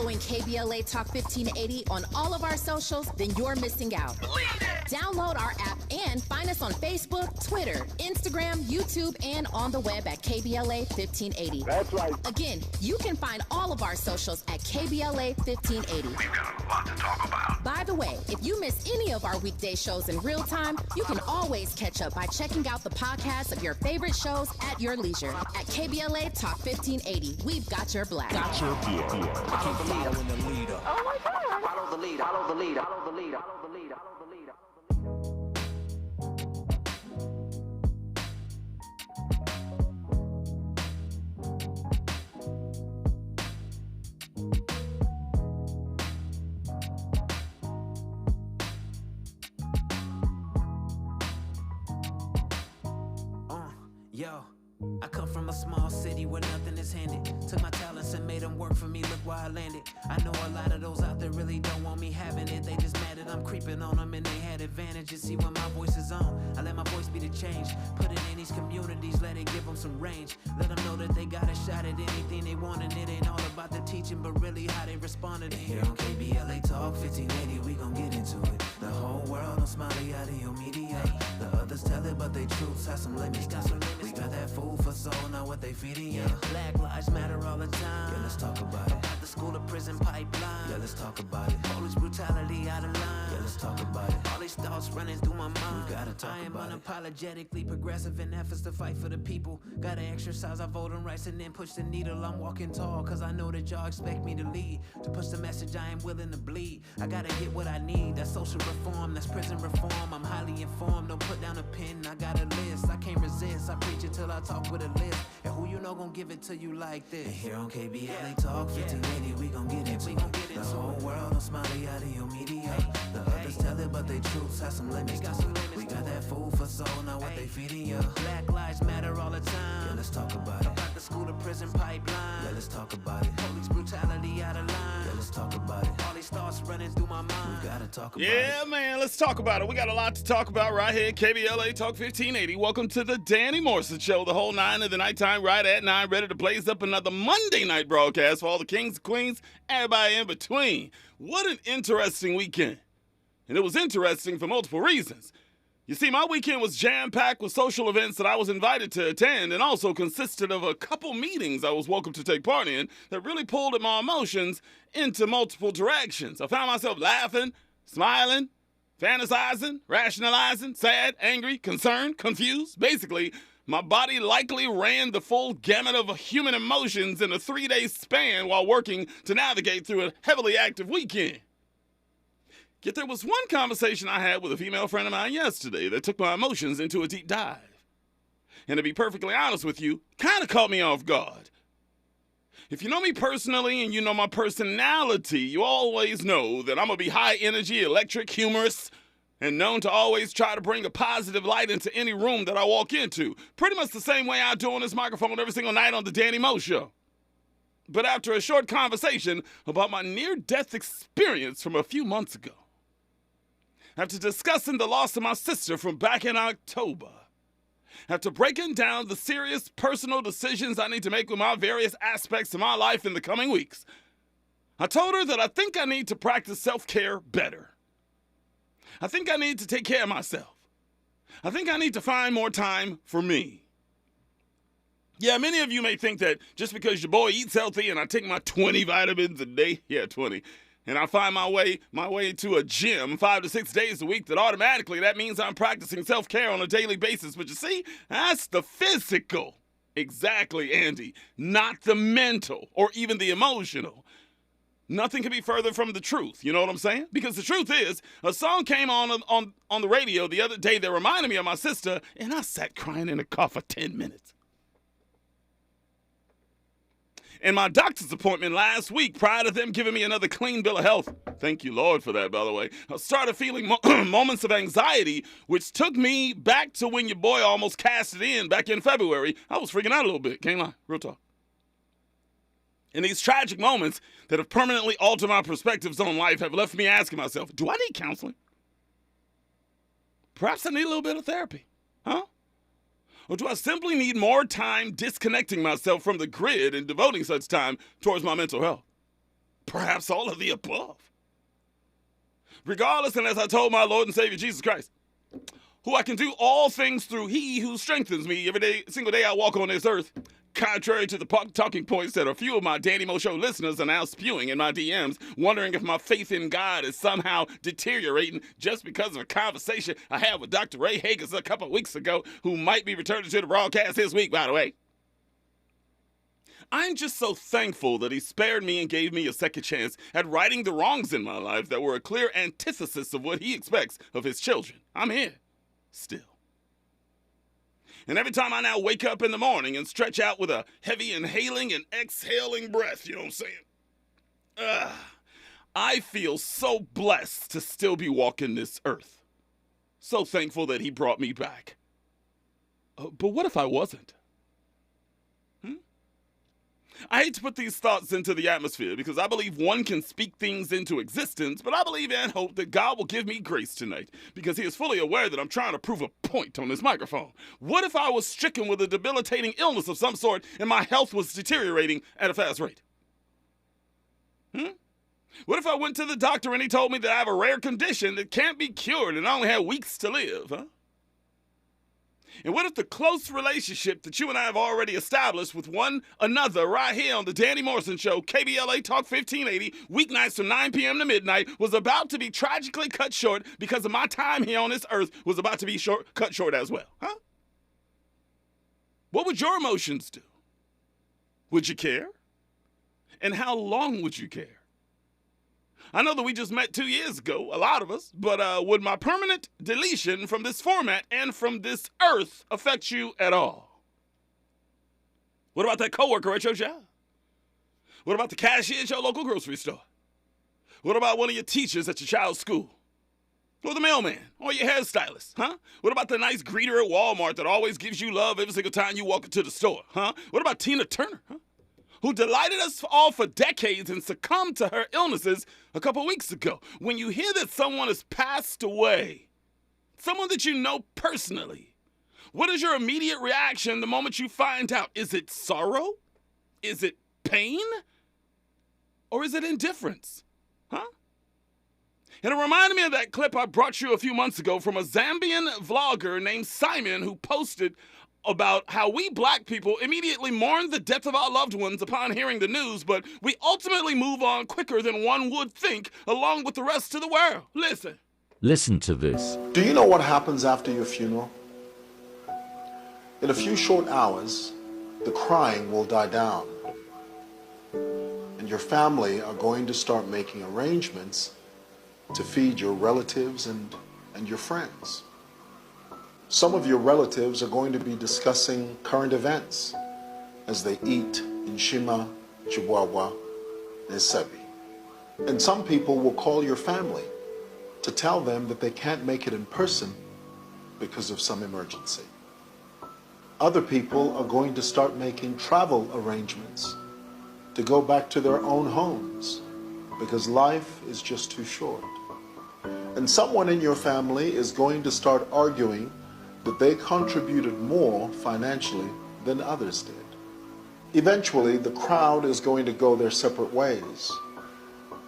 following KBLA Talk 1580 on all of our socials, then you're missing out. Download our app and find us on Facebook, Twitter, Instagram, YouTube, and on the web at KBLA 1580. That's right. Again, you can find all of our socials at KBLA 1580. We've got a lot to talk about. By the way, if you miss any of our weekday shows in real time, you can always catch up by checking out the podcast of your favorite shows at your leisure. At KBLA Talk 1580, we've got your black. Follow the leader. Oh my God. Follow the leader. Follow the leader. Follow the leader. Follow the leader. Follow the leader. Yo, I come from a small city where nothing is handed. Took my talents and made them work for me, look where I landed. I know a lot of those out there really don't want me having it. They just mad that I'm creeping on them and they had advantages. See, when my voice is on, I let my voice be the change. Put it in these communities, let it give them some range. Let them know that they got a shot at anything they want. And it ain't all about the teaching, but really how they responded. And here on KBLA Talk 1580, we gon' get into it. The whole world on Smiley audio media. The others tell it, but they truths have some limits. We got that food for soul, not what they feeding ya. Black lives matter all the time. Yeah, let's talk about it. About the school to prison pipeline. Yeah, let's talk about it. Police brutality out of line. Yeah, let's talk about it. All these thoughts running through my mind. We gotta talk about it. I am unapologetically progressive in efforts to fight for the people. Gotta exercise our voting rights and then push the needle. I'm walking tall, cause I know that y'all expect me to lead. To push the message I am willing to bleed. I gotta get what I need. That's social reform, that's prison reform. I'm highly informed, don't put down a pen. I got a list, I can't resist. I preach it till I talk with a list. And who you know gon' give it to you like this? And here on KBLA Talk 1580, we gon' get into it. The whole world on Smiley audio media. The others tell it, but they truths have some limits. We got that food for soul, not what they feeding ya. Black lives matter all the time. Yeah, let's talk about it. About the school to prison pipeline. Yeah, let's talk about it. Police brutality out of line. Yeah, let's talk about it. All these thoughts running through my mind. We gotta talk about it. Yeah, man, let's talk about it. We got a lot to talk about right here. KBLA Talk 1580. Welcome to the Danny Morrison Show, the whole 9 of the nighttime, right at 9, ready to blaze up another Monday night broadcast for all the kings, queens, everybody in between. What an interesting weekend. And it was interesting for multiple reasons. You see, my weekend was jam-packed with social events that I was invited to attend and also consisted of a couple meetings I was welcome to take part in that really pulled at my emotions into multiple directions. I found myself laughing, smiling, fantasizing, rationalizing, sad, angry, concerned, confused. Basically, my body likely ran the full gamut of human emotions in a 3-day span while working to navigate through a heavily active weekend. Yet there was one conversation I had with a female friend of mine yesterday that took my emotions into a deep dive. And to be perfectly honest with you, kind of caught me off guard. If you know me personally and you know my personality, you always know that I'm going to be high energy, electric, humorous, and known to always try to bring a positive light into any room that I walk into. Pretty much the same way I do on this microphone every single night on the Danny Mo Show. But after a short conversation about my near-death experience from a few months ago, after discussing the loss of my sister from back in October, after breaking down the serious personal decisions I need to make with my various aspects of my life in the coming weeks, I told her that I think I need to practice self-care better. I think I need to take care of myself. I think I need to find more time for me. Yeah, many of you may think that just because your boy eats healthy and I take my 20 vitamins a day, 20, and I find my way to a gym 5 to 6 days a week, that automatically that means I'm practicing self-care on a daily basis. But you see, that's the physical. Exactly, Andy. Not the mental or even the emotional. Nothing can be further from the truth. You know what I'm saying? Because the truth is, a song came on the radio the other day that reminded me of my sister, and I sat crying in the car for 10 minutes. In my doctor's appointment last week, prior to them giving me another clean bill of health, thank you, Lord, for that, by the way, I started feeling moments of anxiety, which took me back to when your boy almost cast it in back in February. I was freaking out a little bit, can't lie, real talk. And these tragic moments that have permanently altered my perspectives on life have left me asking myself, do I need counseling? Perhaps I need a little bit of therapy, huh? Or do I simply need more time disconnecting myself from the grid and devoting such time towards my mental health? Perhaps all of the above. Regardless, and as I told my Lord and Savior Jesus Christ, who I can do all things through he who strengthens me every day, single day I walk on this earth, contrary to the talking points that a few of my Danny Mo Show listeners are now spewing in my DMs, wondering if my faith in God is somehow deteriorating just because of a conversation I had with Dr. Ray Hagers a couple of weeks ago, who might be returning to the broadcast this week, by the way. I'm just so thankful that he spared me and gave me a second chance at righting the wrongs in my life that were a clear antithesis of what he expects of his children. I'm here, still. And every time I now wake up in the morning and stretch out with a heavy inhaling and exhaling breath, you know what I'm saying? I feel so blessed to still be walking this earth. So thankful that he brought me back. But what if I wasn't? I hate to put these thoughts into the atmosphere because I believe one can speak things into existence, but I believe and hope that God will give me grace tonight because he is fully aware that I'm trying to prove a point on this microphone. What if I was stricken with a debilitating illness of some sort and my health was deteriorating at a fast rate? What if I went to the doctor and he told me that I have a rare condition that can't be cured and I only have weeks to live, And what if the close relationship that you and I have already established with one another right here on the Danny Morrison Show, KBLA Talk 1580, weeknights from 9 p.m. to midnight, was about to be tragically cut short because of my time here on this earth was about to be cut short as well, What would your emotions do? Would you care? And how long would you care? I know that we just met 2 years ago, a lot of us, but would my permanent deletion from this format and from this earth affect you at all? What about that coworker at your job? What about the cashier at your local grocery store? What about one of your teachers at your child's school? Or the mailman? Or your hairstylist? What about the nice greeter at Walmart that always gives you love every single time you walk into the store? What about Tina Turner? Who delighted us all for decades and succumbed to her illnesses a couple weeks ago? When you hear that someone has passed away, someone that you know personally, what is your immediate reaction the moment you find out? Is it sorrow? Is it pain? Or is it indifference? And it reminded me of that clip I brought you a few months ago from a Zambian vlogger named Simon who posted about how we black people immediately mourn the death of our loved ones upon hearing the news, but we ultimately move on quicker than one would think, along with the rest of the world. Listen. Listen to this. Do you know what happens after your funeral? In a few short hours, the crying will die down, and your family are going to start making arrangements to feed your relatives and your friends. Some of your relatives are going to be discussing current events as they eat in Shima, Chihuahua, and Sebi. And some people will call your family to tell them that they can't make it in person because of some emergency. Other people are going to start making travel arrangements to go back to their own homes because life is just too short. And someone in your family is going to start arguing that they contributed more financially than others did. Eventually, the crowd is going to go their separate ways.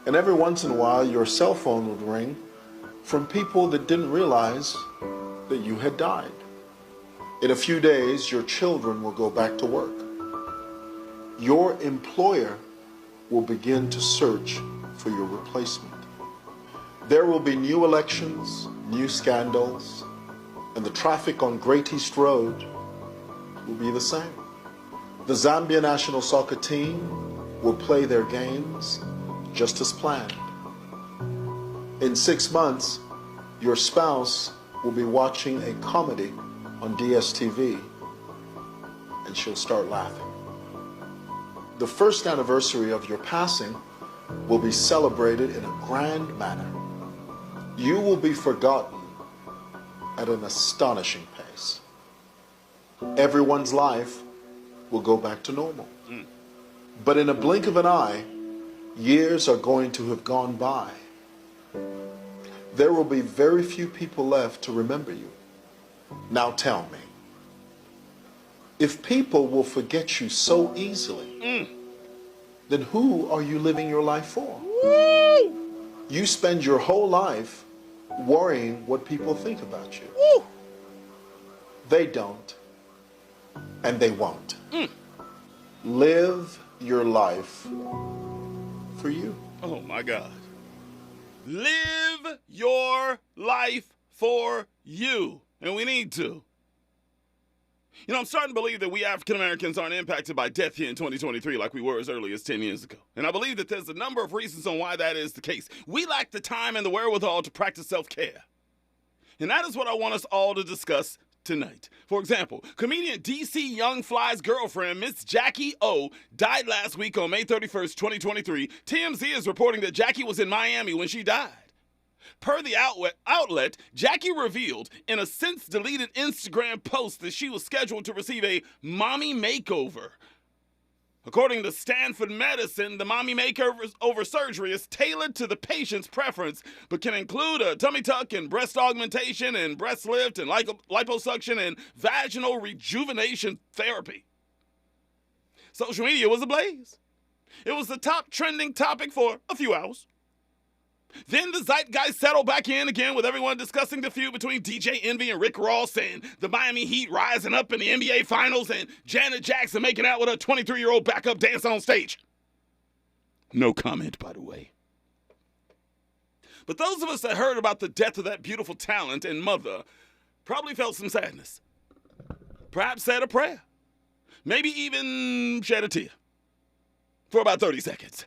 And every once in a while, your cell phone would ring from people that didn't realize that you had died. In a few days, your children will go back to work. Your employer will begin to search for your replacement. There will be new elections, new scandals, and the traffic on Great East Road will be the same. The Zambia national soccer team will play their games just as planned. In 6 months, your spouse will be watching a comedy on DSTV, and she'll start laughing. The first anniversary of your passing will be celebrated in a grand manner. You will be forgotten at an astonishing pace. Everyone's life will go back to normal. But in a blink of an eye, years are going to have gone by. There will be very few people left to remember you. Now tell me, if people will forget you so easily, then who are you living your life for? You spend your whole life worrying what people think about you. They don't, and they won't. Live your life for you. Oh my God. Live your life for you. And we need to. You know, I'm starting to believe that we African Americans aren't impacted by death here in 2023 like we were as early as 10 years ago. And I believe that there's a number of reasons on why that is the case. We lack the time and the wherewithal to practice self-care. And that is what I want us all to discuss tonight. For example, comedian DC Young Fly's girlfriend, Miss Jackie O, died last week on May 31st, 2023. TMZ is reporting that Jackie was in Miami when she died. Per the outlet, Jackie revealed in a since-deleted Instagram post that she was scheduled to receive a mommy makeover. According to Stanford Medicine, the mommy makeover surgery is tailored to the patient's preference, but can include a tummy tuck and breast augmentation and breast lift and liposuction and vaginal rejuvenation therapy. Social media was ablaze. It was the top trending topic for a few hours. Then the zeitgeist settled back in again with everyone discussing the feud between DJ Envy and Rick Ross and the Miami Heat rising up in the NBA Finals and Janet Jackson making out with her 23-year-old backup dancer on stage. No comment, by the way. But those of us that heard about the death of that beautiful talent and mother probably felt some sadness. Perhaps said a prayer. Maybe even shed a tear. For about 30 seconds.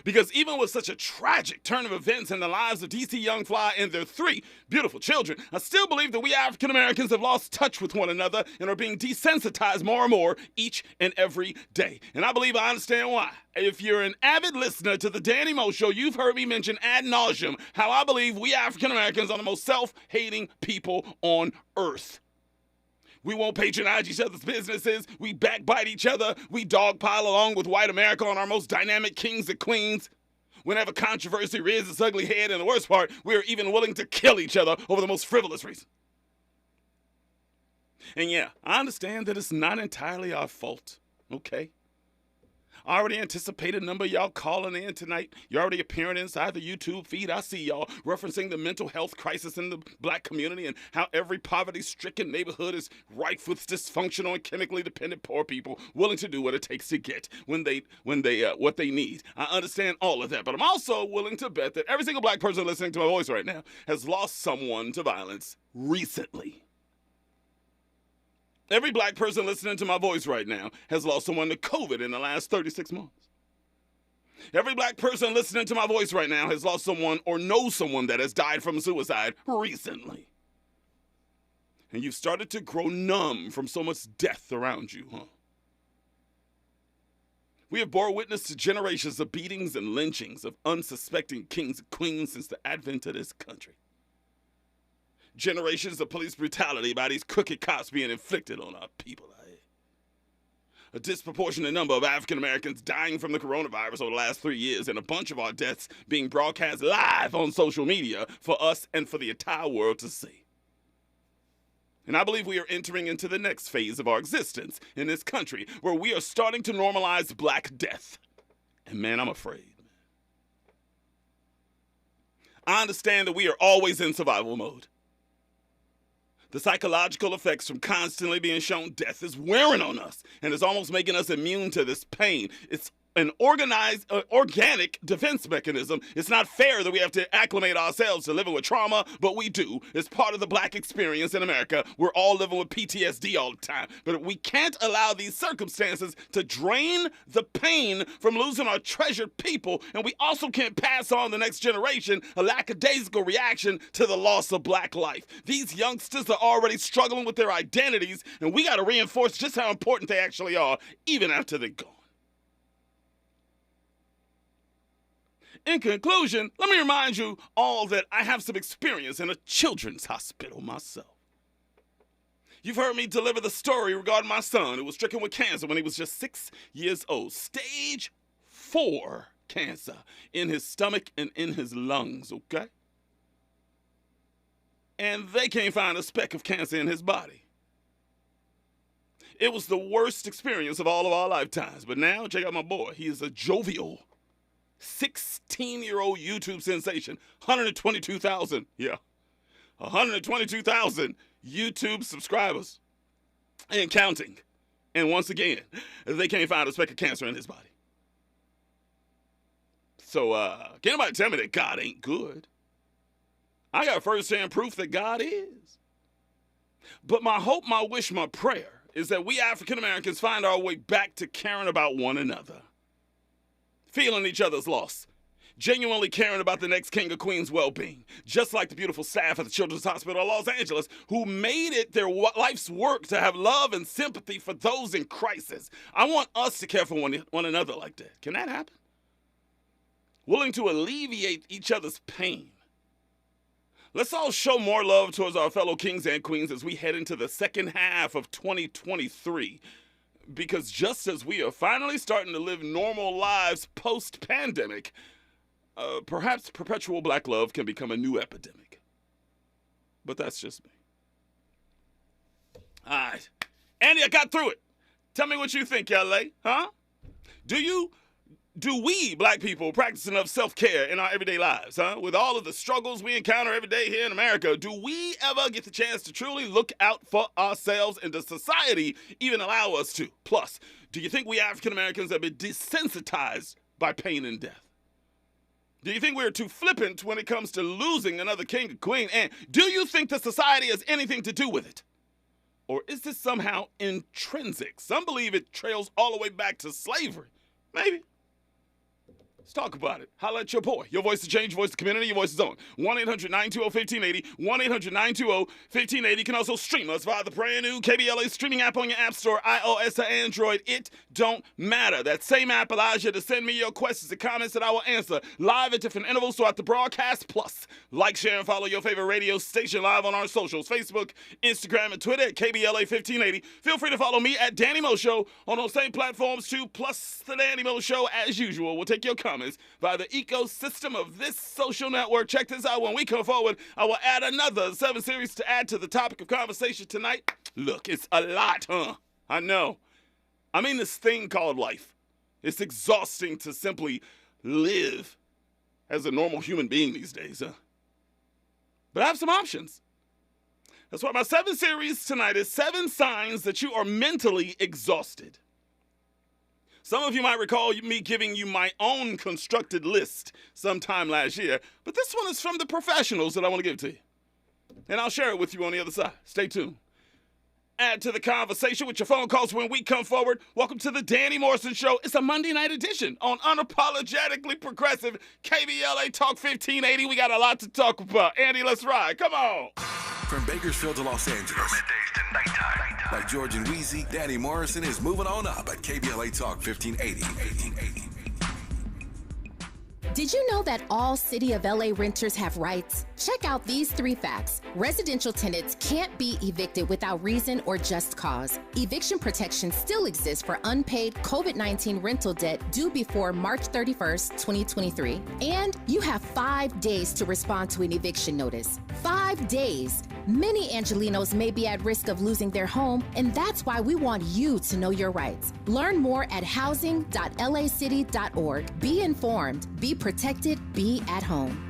Because even with such a tragic turn of events in the lives of DC Young Fly and their 3 beautiful children, I still believe that we African Americans have lost touch with one another and are being desensitized more and more each and every day. And I believe I understand why. If you're an avid listener to the Danny Mo Show, you've heard me mention ad nauseum how I believe we African Americans are the most self-hating people on earth. We won't patronize each other's businesses. We backbite each other. We dogpile along with white America on our most dynamic kings and queens. Whenever controversy rears its ugly head, and the worst part, we are even willing to kill each other over the most frivolous reason. And yeah, I understand that it's not entirely our fault, okay? I already anticipate a number of y'all calling in tonight. You're already appearing inside the YouTube feed. I see y'all referencing the mental health crisis in the black community and how every poverty-stricken neighborhood is rife with dysfunctional and chemically dependent poor people willing to do what it takes to get what they need. I understand all of that, but I'm also willing to bet that every single black person listening to my voice right now has lost someone to violence recently. Every black person listening to my voice right now has lost someone to COVID in the last 36 months. Every black person listening to my voice right now has lost someone or knows someone that has died from suicide recently. And you've started to grow numb from so much death around you, huh? We have bore witness to generations of beatings and lynchings of unsuspecting kings and queens since the advent of this country. Generations of police brutality by these crooked cops being inflicted on our people. A disproportionate number of African Americans dying from the coronavirus over the last 3 years, and a bunch of our deaths being broadcast live on social media for us and for the entire world to see. And I believe we are entering into the next phase of our existence in this country, where we are starting to normalize black death. And man, I'm afraid. I understand that we are always in survival mode. The psychological effects from constantly being shown death is wearing on us and is almost making us immune to this pain. It's an organic defense mechanism. It's not fair that we have to acclimate ourselves to living with trauma, but we do. It's part of the black experience in America. We're all living with PTSD all the time. But we can't allow these circumstances to drain the pain from losing our treasured people, and we also can't pass on the next generation a lackadaisical reaction to the loss of black life. These youngsters are already struggling with their identities, and we got to reinforce just how important they actually are, even after they're gone. In conclusion, let me remind you all that I have some experience in a children's hospital myself. You've heard me deliver the story regarding my son who was stricken with cancer when he was just 6 years old. Stage 4 cancer in his stomach and in his lungs, okay? And they can't find a speck of cancer in his body. It was the worst experience of all of our lifetimes. But now, check out my boy. He is a jovial 16-year-old YouTube sensation. 122,000. Yeah. 122,000 YouTube subscribers. And counting. And once again, they can't find a speck of cancer in his body. So, can't nobody tell me that God ain't good. I got first-hand proof that God is. But my hope, my wish, my prayer is that we African Americans find our way back to caring about one another. Feeling each other's loss. Genuinely caring about the next king or queen's well-being. Just like the beautiful staff at the Children's Hospital of Los Angeles who made it their life's work to have love and sympathy for those in crisis. I want us to care for one another like that. Can that happen? Willing to alleviate each other's pain. Let's all show more love towards our fellow kings and queens as we head into the second half of 2023. Because just as we are finally starting to live normal lives post-pandemic, perhaps perpetual black love can become a new epidemic. But that's just me. All right. Andy, I got through it. Tell me what you think, LA, huh? Do we, black people, practice enough self-care in our everyday lives, huh? With all of the struggles we encounter every day here in America, do we ever get the chance to truly look out for ourselves, and does society even allow us to? Plus, do you think we African Americans have been desensitized by pain and death? Do you think we're too flippant when it comes to losing another king or queen? And do you think that society has anything to do with it? Or is this somehow intrinsic? Some believe it trails all the way back to slavery. Maybe. Let's talk about it. Holla at your boy. Your voice to change, voice to community, your voice is on. 1-800-920-1580, 1-800-920-1580. You can also stream us via the brand new KBLA streaming app on your app store, iOS or Android. It don't matter. That same app allows you to send me your questions and comments that I will answer live at different intervals throughout the broadcast. Plus, like, share, and follow your favorite radio station live on our socials, Facebook, Instagram, and Twitter at KBLA 1580. Feel free to follow me at Danny Mo Show on those same platforms too, plus the Danny Mo Show as usual. We'll take your comments by the ecosystem of this social network. Check this out. When we come forward, I will add another 7 series to add to the topic of conversation tonight. Look, it's a lot, huh? I know. I mean, this thing called life. It's exhausting to simply live as a normal human being these days, huh? But I have some options. That's why my 7 series tonight is 7 signs that you are mentally exhausted. Some of you might recall me giving you my own constructed list sometime last year, but this one is from the professionals that I want to give to you. And I'll share it with you on the other side. Stay tuned. Add to the conversation with your phone calls when we come forward. Welcome to the Danny Morrison Show. It's a Monday night edition on Unapologetically Progressive KBLA Talk 1580. We got a lot to talk about. Andy, let's ride. Come on. From Bakersfield to Los Angeles. From middays to nighttime. Like George and Wheezy, Danny Morrison is moving on up at KBLA Talk 1580. Did you know that all City of LA renters have rights? Check out these 3 facts. Residential tenants can't be evicted without reason or just cause. Eviction protection still exists for unpaid COVID-19 rental debt due before March 31st, 2023. And you have 5 days to respond to an eviction notice. 5 days. Many Angelinos may be at risk of losing their home, and that's why we want you to know your rights. Learn more at housing.lacity.org. Be informed, be protected, be at home.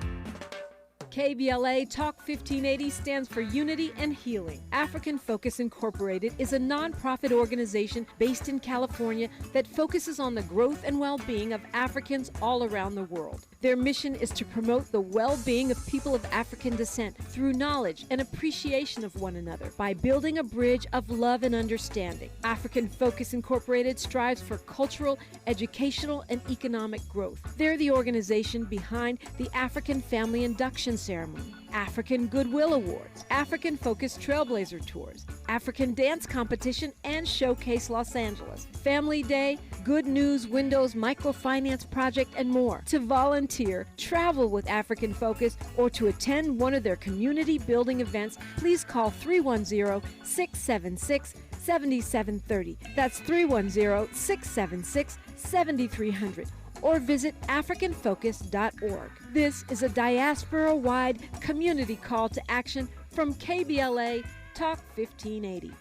KBLA Talk 1580 stands for Unity and Healing. African Focus Incorporated is a nonprofit organization based in California that focuses on the growth and well-being of Africans all around the world. Their mission is to promote the well-being of people of African descent through knowledge and appreciation of one another by building a bridge of love and understanding. African Focus Incorporated strives for cultural, educational, and economic growth. They're the organization behind the African Family Induction Ceremony, African Goodwill Awards, African Focus Trailblazer Tours, African Dance Competition, and Showcase Los Angeles, Family Day, Good News Windows Microfinance Project, and more. To volunteer, travel with African Focus, or to attend one of their community building events, please call 310-676-7730. That's 310-676-7300. Or visit AfricanFocus.org. This is a diaspora-wide community call to action from KBLA Talk 1580.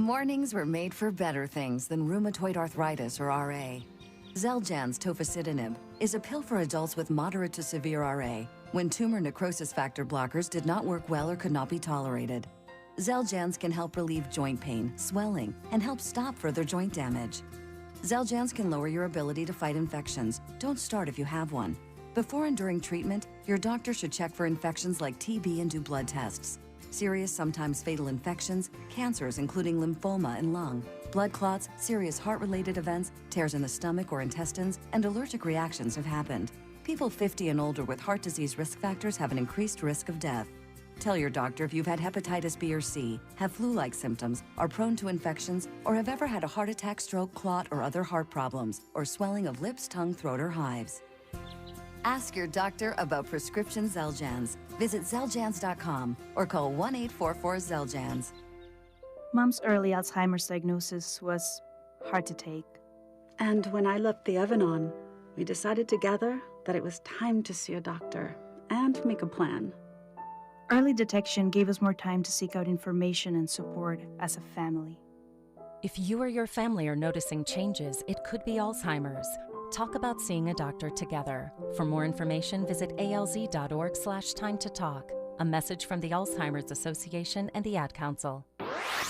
Mornings were made for better things than rheumatoid arthritis or RA. Xeljanz tofacitinib is a pill for adults with moderate to severe RA when tumor necrosis factor blockers did not work well or could not be tolerated. Xeljanz can help relieve joint pain, swelling, and help stop further joint damage. Xeljanz can lower your ability to fight infections. Don't start if you have one. Before and during treatment, your doctor should check for infections like TB and do blood tests. Serious, sometimes fatal infections, cancers including lymphoma and lung, blood clots, serious heart-related events, tears in the stomach or intestines, and allergic reactions have happened. People 50 and older with heart disease risk factors have an increased risk of death. Tell your doctor if you've had hepatitis B or C, have flu-like symptoms, are prone to infections, or have ever had a heart attack, stroke, clot, or other heart problems, or swelling of lips, tongue, throat, or hives. Ask your doctor about prescription Xeljanz. Visit Xeljanz.com or call 1-844-XELJANZ. Mom's early Alzheimer's diagnosis was hard to take. And when I left the Evan-On, we decided together that it was time to see a doctor and make a plan. Early detection gave us more time to seek out information and support as a family. If you or your family are noticing changes, it could be Alzheimer's. Talk about seeing a doctor together. For more information, visit alz.org/time-to-talk. A message from the Alzheimer's Association and the Ad Council.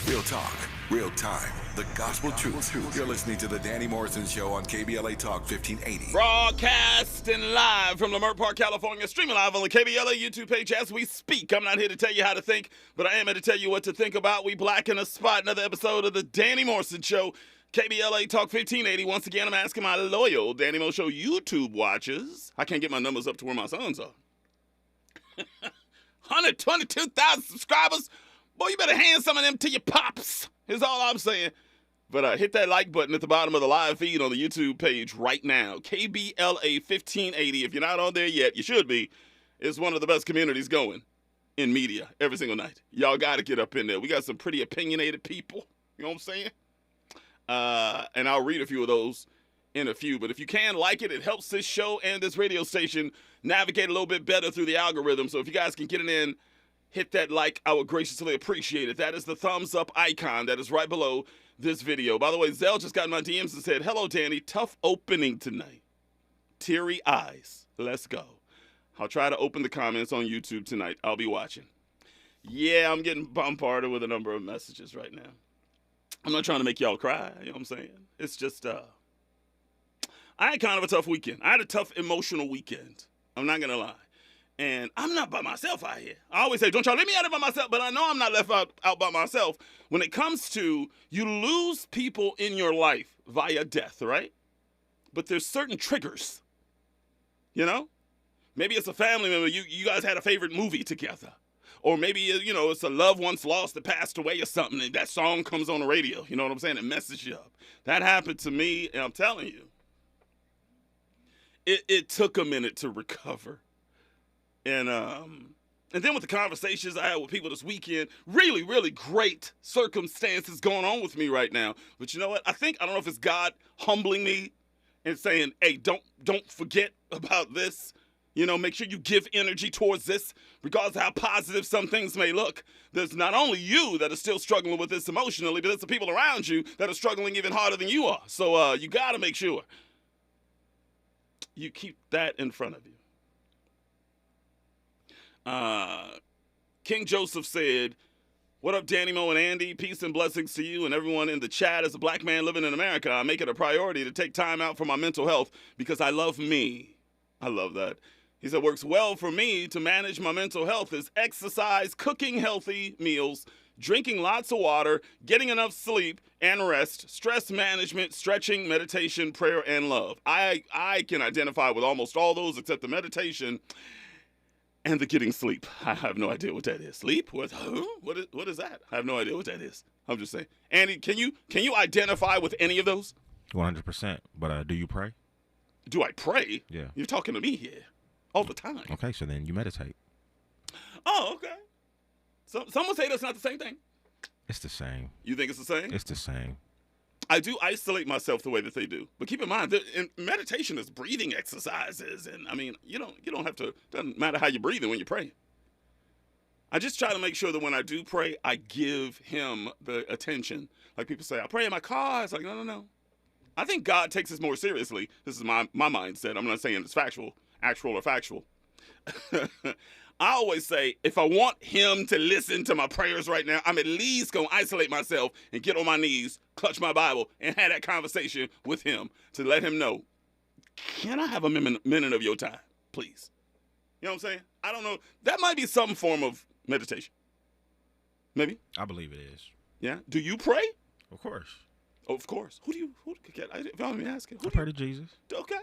Real talk, real time, the gospel truth. You're listening to the Danny Morrison Show on KBLA Talk 1580. Broadcasting live from Leimert Park, California. Streaming live on the KBLA YouTube page as we speak. I'm not here to tell you how to think, but I am here to tell you what to think about. We black in a spot. Another episode of the Danny Morrison Show. KBLA Talk 1580. Once again, I'm asking my loyal Danny Mo Show YouTube watchers. I can't get my numbers up to where my sons are. 122,000 subscribers. Boy, you better hand some of them to your pops, is all I'm saying. But hit that like button at the bottom of the live feed on the YouTube page right now. KBLA 1580. If you're not on there yet, you should be. It's one of the best communities going in media every single night. Y'all got to get up in there. We got some pretty opinionated people. You know what I'm saying? And I'll read a few of those in a few. But if you can, like it. It helps this show and this radio station navigate a little bit better through the algorithm. So if you guys can get it in, hit that like, I would graciously appreciate it. That is the thumbs up icon that is right below this video. By the way, Zell just got in my DMs and said, hello, Danny. Tough opening tonight. Teary eyes. Let's go. I'll try to open the comments on YouTube tonight. I'll be watching. Yeah, I'm getting bombarded with a number of messages right now. I'm not trying to make y'all cry, you know what I'm saying? It's just, I had kind of a tough weekend. I had a tough emotional weekend. I'm not going to lie. And I'm not by myself out here. I always say, don't y'all leave me out here by myself, but I know I'm not left out by myself. When it comes to, you lose people in your life via death, right? But there's certain triggers, you know? Maybe it's a family member. You guys had a favorite movie together. Or maybe, you know, it's a loved one's lost that passed away or something, and that song comes on the radio. You know what I'm saying? It messes you up. That happened to me, and I'm telling you, it took a minute to recover. And then with the conversations I had with people this weekend, really, really great circumstances going on with me right now. But you know what? I don't know if it's God humbling me and saying, hey, don't forget about this. You know, make sure you give energy towards this, regardless of how positive some things may look. There's not only you that are still struggling with this emotionally, but there's the people around you that are struggling even harder than you are. So you got to make sure you keep that in front of you. King Joseph said, what up, Danny, Mo, and Andy? Peace and blessings to you and everyone in the chat. As a black man living in America, I make it a priority to take time out for my mental health because I love me. I love that. He said, works well for me to manage my mental health is exercise, cooking healthy meals, drinking lots of water, getting enough sleep and rest, stress management, stretching, meditation, prayer, and love. I can identify with almost all those except the meditation and the getting sleep. I have no idea what that is. Sleep? What is that? I have no idea what that is. I'm just saying. Andy, can you identify with any of those? 100%. But do you pray? Do I pray? Yeah. You're talking to me here all the time. Okay, so then you meditate. Oh, okay. So some would say that's not the same thing. It's the same. You think it's the same? It's the same. I do isolate myself the way that they do. But keep in mind, meditation is breathing exercises. And, I mean, you don't have to, doesn't matter how you're breathing when you're praying. I just try to make sure that when I do pray, I give him the attention. Like people say, I pray in my car. It's like, no. I think God takes us more seriously. This is my mindset. I'm not saying it's actual or factual. I always say, if I want him to listen to my prayers right now, I'm at least going to isolate myself and get on my knees, clutch my Bible, and have that conversation with him to let him know, can I have a minute of your time, please? You know what I'm saying? I don't know. That might be some form of meditation. Maybe? I believe it is. Yeah? Do you pray? Of course. Oh, of course. Who if you want me to ask you? I pray to Jesus. Okay.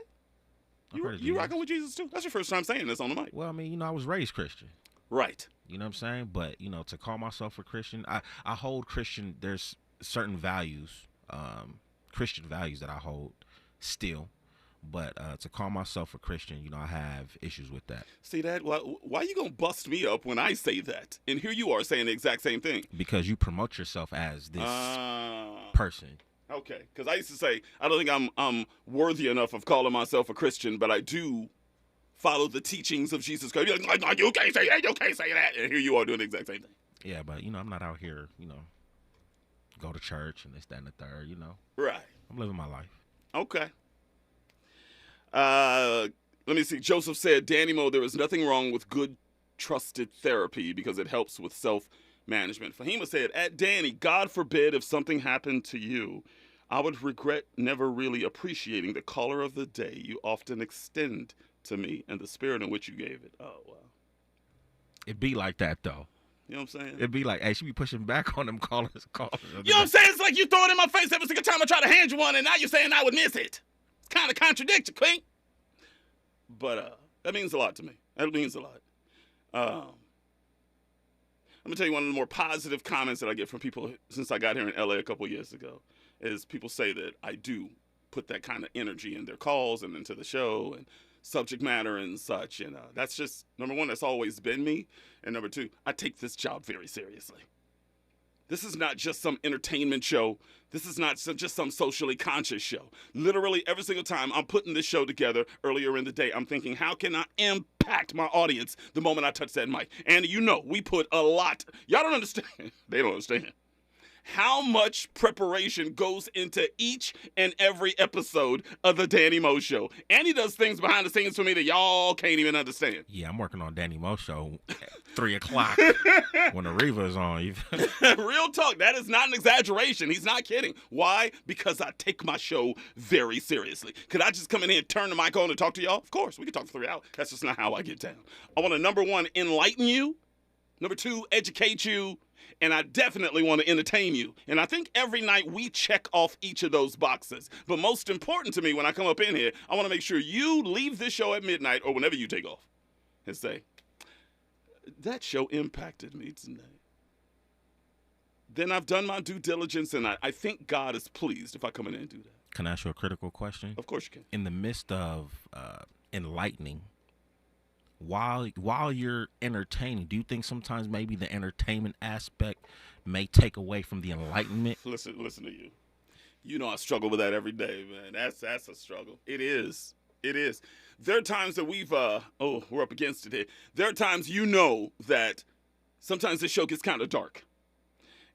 You rocking with Jesus too? That's your first time saying this on the mic. Well, I mean, I was raised Christian. Right. You know what I'm saying? But, to call myself a Christian, I hold Christian, there's certain values, Christian values that I hold still. But to call myself a Christian, I have issues with that. See that? Why you going to bust me up when I say that? And here you are saying the exact same thing. Because you promote yourself as this person. Okay, because I used to say, I don't think I'm worthy enough of calling myself a Christian, but I do follow the teachings of Jesus Christ. You're like, no, you can't say that, you can't say that. And here you are doing the exact same thing. Yeah, but, I'm not out here, go to church and this, that, and the third, Right. I'm living my life. Okay. Let me see. Joseph said, Danny Mo, there is nothing wrong with good, trusted therapy because it helps with self-management. Fahima said, at Danny, God forbid if something happened to you, I would regret never really appreciating the color of the day you often extend to me and the spirit in which you gave it. Oh, wow. It be like that, though. You know what I'm saying? It'd be like, hey, she be pushing back on them callers. You know what I'm saying? It's like you throw it in my face every single time I try to hand you one, and now you're saying I would miss it. It's kind of contradictory, Queen. But that means a lot to me. That means a lot. I'm going to tell you one of the more positive comments that I get from people since I got here in LA a couple years ago is people say that I do put that kind of energy in their calls and into the show and subject matter and such. And that's just, number one, that's always been me. And number two, I take this job very seriously. This is not just some entertainment show. This is not just some socially conscious show. Literally every single time I'm putting this show together earlier in the day, I'm thinking, how can I impact my audience the moment I touch that mic? And we put a lot. Y'all don't understand. They don't understand how much preparation goes into each and every episode of the Danny Mo Show. And he does things behind the scenes for me that y'all can't even understand. Yeah, I'm working on Danny Mo Show at 3 o'clock when the Reva is on. Real talk. That is not an exaggeration. He's not kidding. Why? Because I take my show very seriously. Could I just come in here and turn the mic on and talk to y'all? Of course. We can talk for 3 hours. That's just not how I get down. I want to, number one, enlighten you. Number two, educate you. And I definitely want to entertain you. And I think every night we check off each of those boxes. But most important to me when I come up in here, I want to make sure you leave this show at midnight or whenever you take off and say, that show impacted me tonight. Then I've done my due diligence, and I think God is pleased if I come in and do that. Can I ask you a critical question? Of course you can. In the midst of enlightening, while you're entertaining, do you think sometimes maybe the entertainment aspect may take away from the enlightenment? Listen to you. You know I struggle with that every day, man. That's a struggle. It is. It is. There are times that we're up against it here. There are times that sometimes this show gets kind of dark.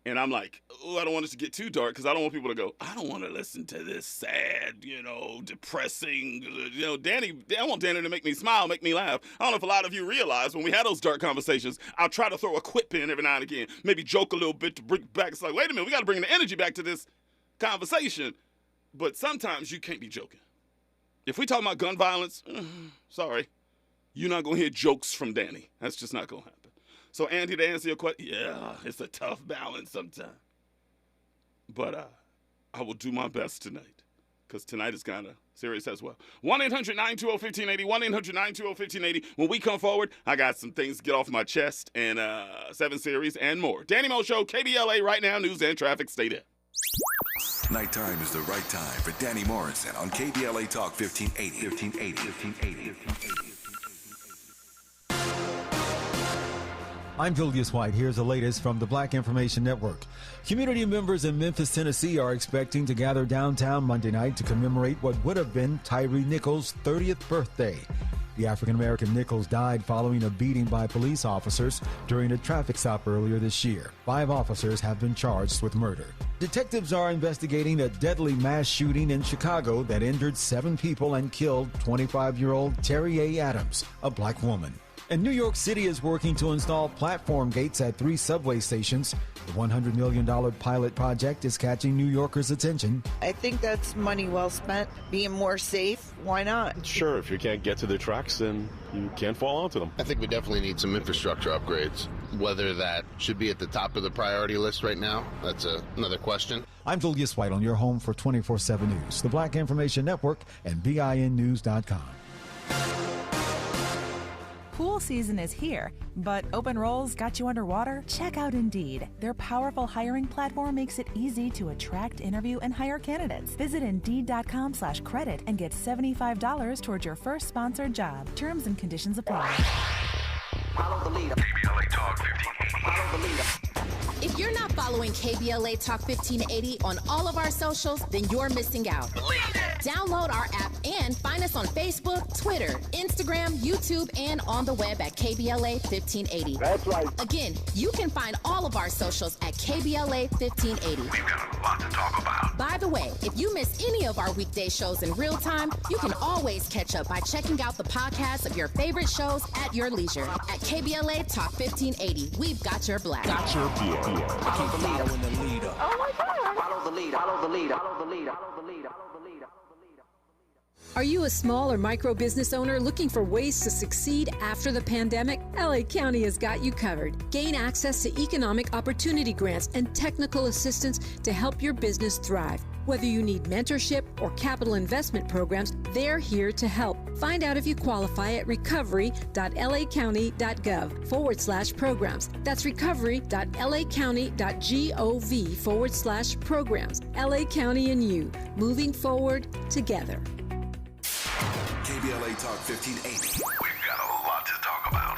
And I'm like, I don't want it to get too dark because I don't want people to go, I don't want to listen to this sad, depressing, Danny, I want Danny to make me smile, make me laugh. I don't know if a lot of you realize when we had those dark conversations, I'll try to throw a quip in every now and again, maybe joke a little bit to bring back. It's like, wait a minute, we got to bring the energy back to this conversation. But sometimes you can't be joking. If we talk about gun violence, sorry, you're not going to hear jokes from Danny. That's just not going to happen. So, Andy, to answer your question, yeah, it's a tough balance sometimes. But I will do my best tonight because tonight is kind of serious as well. 1-800-920-1580, 1-800-920-1580. When we come forward, I got some things to get off my chest and 7 Series and more. Danny Mo Show, KBLA, right now, news and traffic. Stay there. Nighttime is the right time for Danny Morrison on KBLA Talk 1580. I'm Julius White. Here's the latest from the Black Information Network. Community members in Memphis, Tennessee are expecting to gather downtown Monday night to commemorate what would have been Tyree Nichols' 30th birthday. The African-American Nichols died following a beating by police officers during a traffic stop earlier this year. 5 officers have been charged with murder. Detectives are investigating a deadly mass shooting in Chicago that injured 7 people and killed 25-year-old Terry A. Adams, a black woman. And New York City is working to install platform gates at 3 subway stations. The $100 million pilot project is catching New Yorkers' attention. I think that's money well spent. Being more safe, why not? Sure, if you can't get to the tracks, then you can't fall onto them. I think we definitely need some infrastructure upgrades. Whether that should be at the top of the priority list right now, that's another question. I'm Julius White on your home for 24/7 News, the Black Information Network, and BINnews.com. Pool season is here, but open roles got you underwater? Check out Indeed. Their powerful hiring platform makes it easy to attract, interview, and hire candidates. Visit Indeed.com/credit and get $75 towards your first sponsored job. Terms and conditions apply. Follow the leader. KBLA Talk 1580. Follow the leader. If you're not following KBLA Talk 1580 on all of our socials, then you're missing out. Download our app and find us on Facebook, Twitter, Instagram, YouTube, and on the web at KBLA 1580. That's right. Again, you can find all of our socials at KBLA 1580. We've got a lot to talk about. By the way, if you miss any of our weekday shows in real time, you can always catch up by checking out the podcast of your favorite shows at your leisure. At KBLA Talk 1580, we've got your black. Got your black. Keep following the leader. Oh my God. Follow the leader. Follow the leader. Follow the leader. Follow the leader. Follow the leader. Are you a small or micro business owner looking for ways to succeed after the pandemic? LA County has got you covered. Gain access to economic opportunity grants and technical assistance to help your business thrive. Whether you need mentorship or capital investment programs, they're here to help. Find out if you qualify at recovery.lacounty.gov/programs. That's recovery.lacounty.gov/programs. LA County and you, moving forward together. KBLA Talk 1580. We've got a lot to talk about.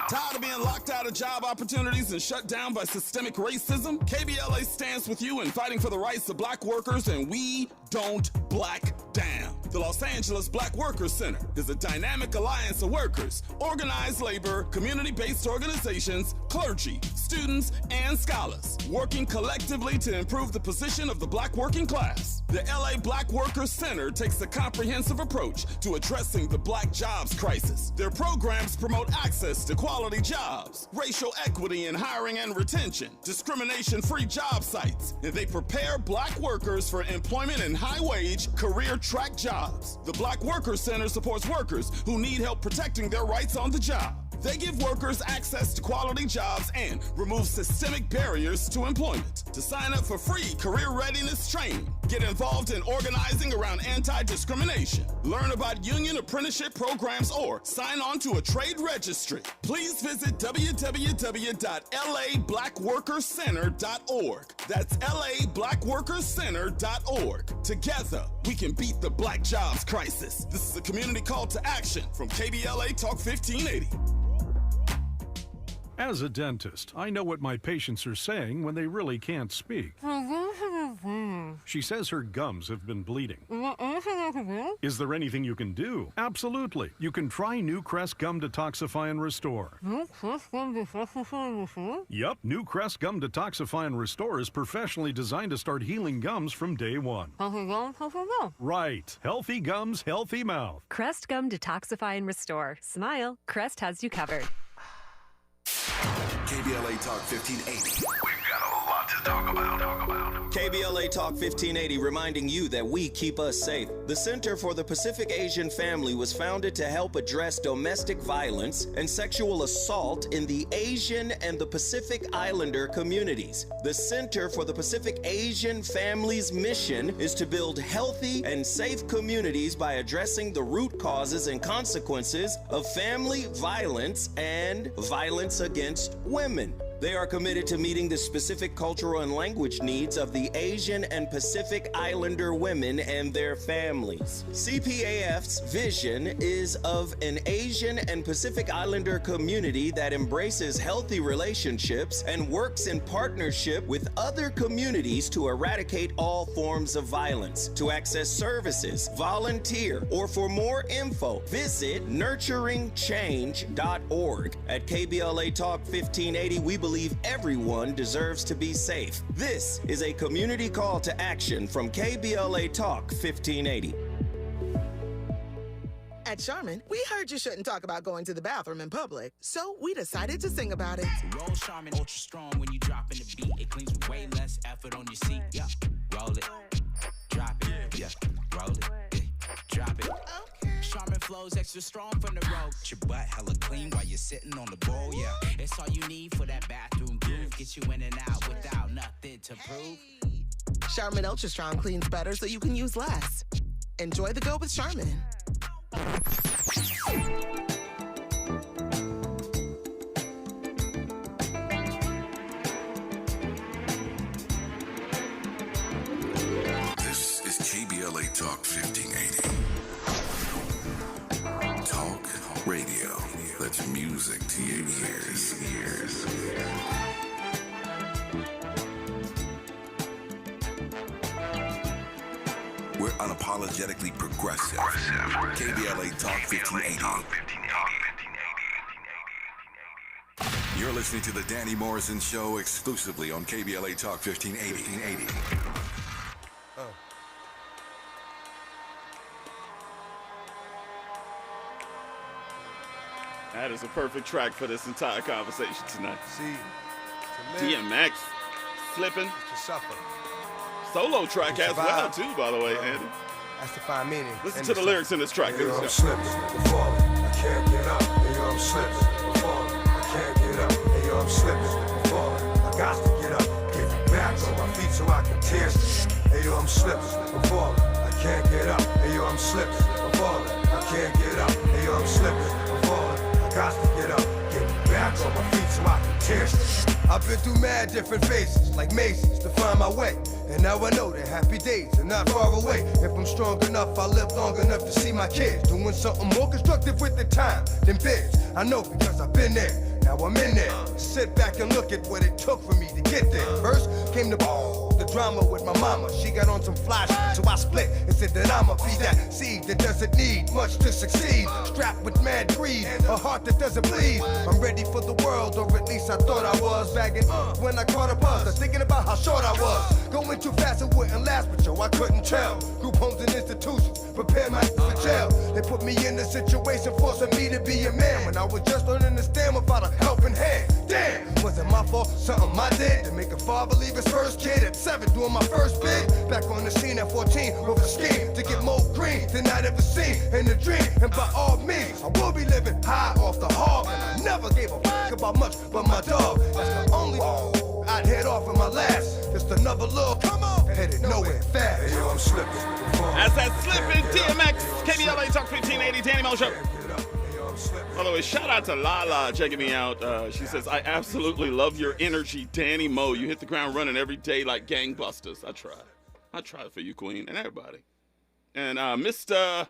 Tired of being locked out of job opportunities and shut down by systemic racism? KBLA stands with you in fighting for the rights of black workers, and we don't black down. The Los Angeles Black Workers Center is a dynamic alliance of workers, organized labor, community-based organizations, clergy, students, and scholars, working collectively to improve the position of the black working class. The LA Black Workers Center takes a comprehensive approach to addressing the black jobs crisis. Their programs promote access to quality jobs, racial equity in hiring and retention, discrimination-free job sites, and they prepare black workers for employment in high-wage, career-track jobs. The Black Workers Center supports workers who need help protecting their rights on the job. They give workers access to quality jobs and remove systemic barriers to employment. To sign up for free career readiness training, get involved in organizing around anti-discrimination, learn about union apprenticeship programs, or sign on to a trade registry, please visit www.lablackworkerscenter.org. That's lablackworkerscenter.org. Together, we can beat the black jobs crisis. This is a community call to action from KBLA Talk 1580. As a dentist, I know what my patients are saying when they really can't speak. She says her gums have been bleeding. Is there anything you can do? Absolutely. You can try New Crest Gum Detoxify and Restore. Yup, New Crest Gum Detoxify and Restore is professionally designed to start healing gums from day one. Right. Healthy gums, healthy mouth. Crest Gum Detoxify and Restore. Smile. Crest has you covered. KBLA Talk 1580. We've got a lot to talk about. KBLA Talk 1580 reminding you that we keep us safe. The Center for the Pacific Asian Family was founded to help address domestic violence and sexual assault in the Asian and the Pacific Islander communities. The Center for the Pacific Asian Family's mission is to build healthy and safe communities by addressing the root causes and consequences of family violence and violence against women. They are committed to meeting the specific cultural and language needs of the Asian and Pacific Islander women and their families. CPAF's vision is of an Asian and Pacific Islander community that embraces healthy relationships and works in partnership with other communities to eradicate all forms of violence. To access services, volunteer, or for more info, visit nurturingchange.org. At KBLA Talk 1580, we believe everyone deserves to be safe. This is a community call to action from KBLA Talk 1580. At Charmin, we heard you shouldn't talk about going to the bathroom in public, so we decided to sing about it. Roll Charmin ultra strong when you drop in the beat. It cleans with way less effort on your seat. Yeah, roll it, drop it. Yeah, roll it, drop it. Charmin flows extra strong from the road. Your butt hella clean while you're sitting on the bowl. Yeah, it's all you need for that bathroom groove. Get you in and out without nothing to prove. Charmin Ultra Strong cleans better so you can use less. Enjoy the go with Charmin. This is KBLA Talk 1580. Talk radio. That's music to your ears. We're unapologetically progressive. KBLA Talk 1580. You're listening to the Danny Morrison Show exclusively on KBLA Talk 1580. That is a perfect track for this entire conversation tonight. See, DMX flipping. To suffer. Solo track as well, too, by the way, Andy. That's to find meaning. Listen to the lyrics in this track. Hey, yo, I'm slipping, I'm falling, I can't get up. Hey, yo, I'm slipping, I'm falling, I can't get up. Hey, yo, I'm slipping, I'm falling, I got to get up. Get back on my feet so I can tear. Hey, yo, I'm slipping, I'm falling, I can't get up. Hey, yo, I'm slipping, I'm falling, I can't get up. Hey, yo, I'm slipping, I'm falling, I got to get up. Get back on my feet so I can tear. I've been through mad different phases, like mazes, to find my way. And now I know that happy days are not far away. If I'm strong enough, I'll live long enough to see my kids doing something more constructive with the time than biz. I know because I've been there. Now I'm in there. Sit back and look at what it took for me to get there. First came the drama with my mama. She got on some fly shit, so I split and said that I'ma be that seed that doesn't need much to succeed. Strapped with mad greed, a heart that doesn't bleed. I'm ready for the world, or at least I thought I was. Bagging when I caught a buzz, thinking about how short I was. Going too fast, it wouldn't last, but yo, I couldn't tell. Group homes and institutions prepare my for jail. They put me in a situation forcing me to be a man when I was just learning to stand without a helping hand. Damn, was it my fault? Something I did to make a father leave his first kid at 7 doing my first bid. Back on the scene at 14 with a scheme to get more green than I'd ever seen in a dream. And by all means, I will be living high off the hog. And I never gave a fuck about much but my dog. That's the only I'd head off in my last. Just another little come on, headed nowhere fast. Hey, yo, I'm slipping. As that slipping, DMX, KBLA Talk 1580, Danny Mo Show. By the way, shout out to Lala checking me out. She says, I absolutely love your energy, Danny Mo. You hit the ground running every day like gangbusters. I tried for you, Queen, and everybody. And Mr.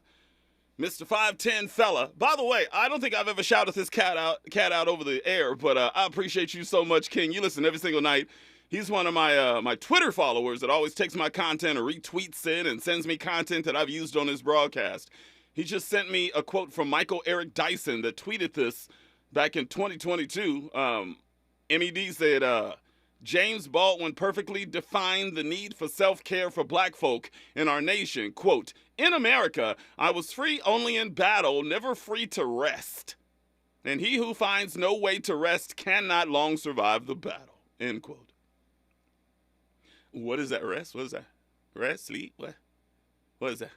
5'10" fella. By the way, I don't think I've ever shouted this cat out over the air, but I appreciate you so much, King. You listen every single night. He's one of my Twitter followers that always takes my content or retweets it and sends me content that I've used on his broadcast. He just sent me a quote from Michael Eric Dyson that tweeted this back in 2022. MED said, James Baldwin perfectly defined the need for self-care for black folk in our nation. Quote, in America, I was free only in battle, never free to rest. And he who finds no way to rest cannot long survive the battle. End quote. What is that, rest? What is that? Rest, sleep? What is that?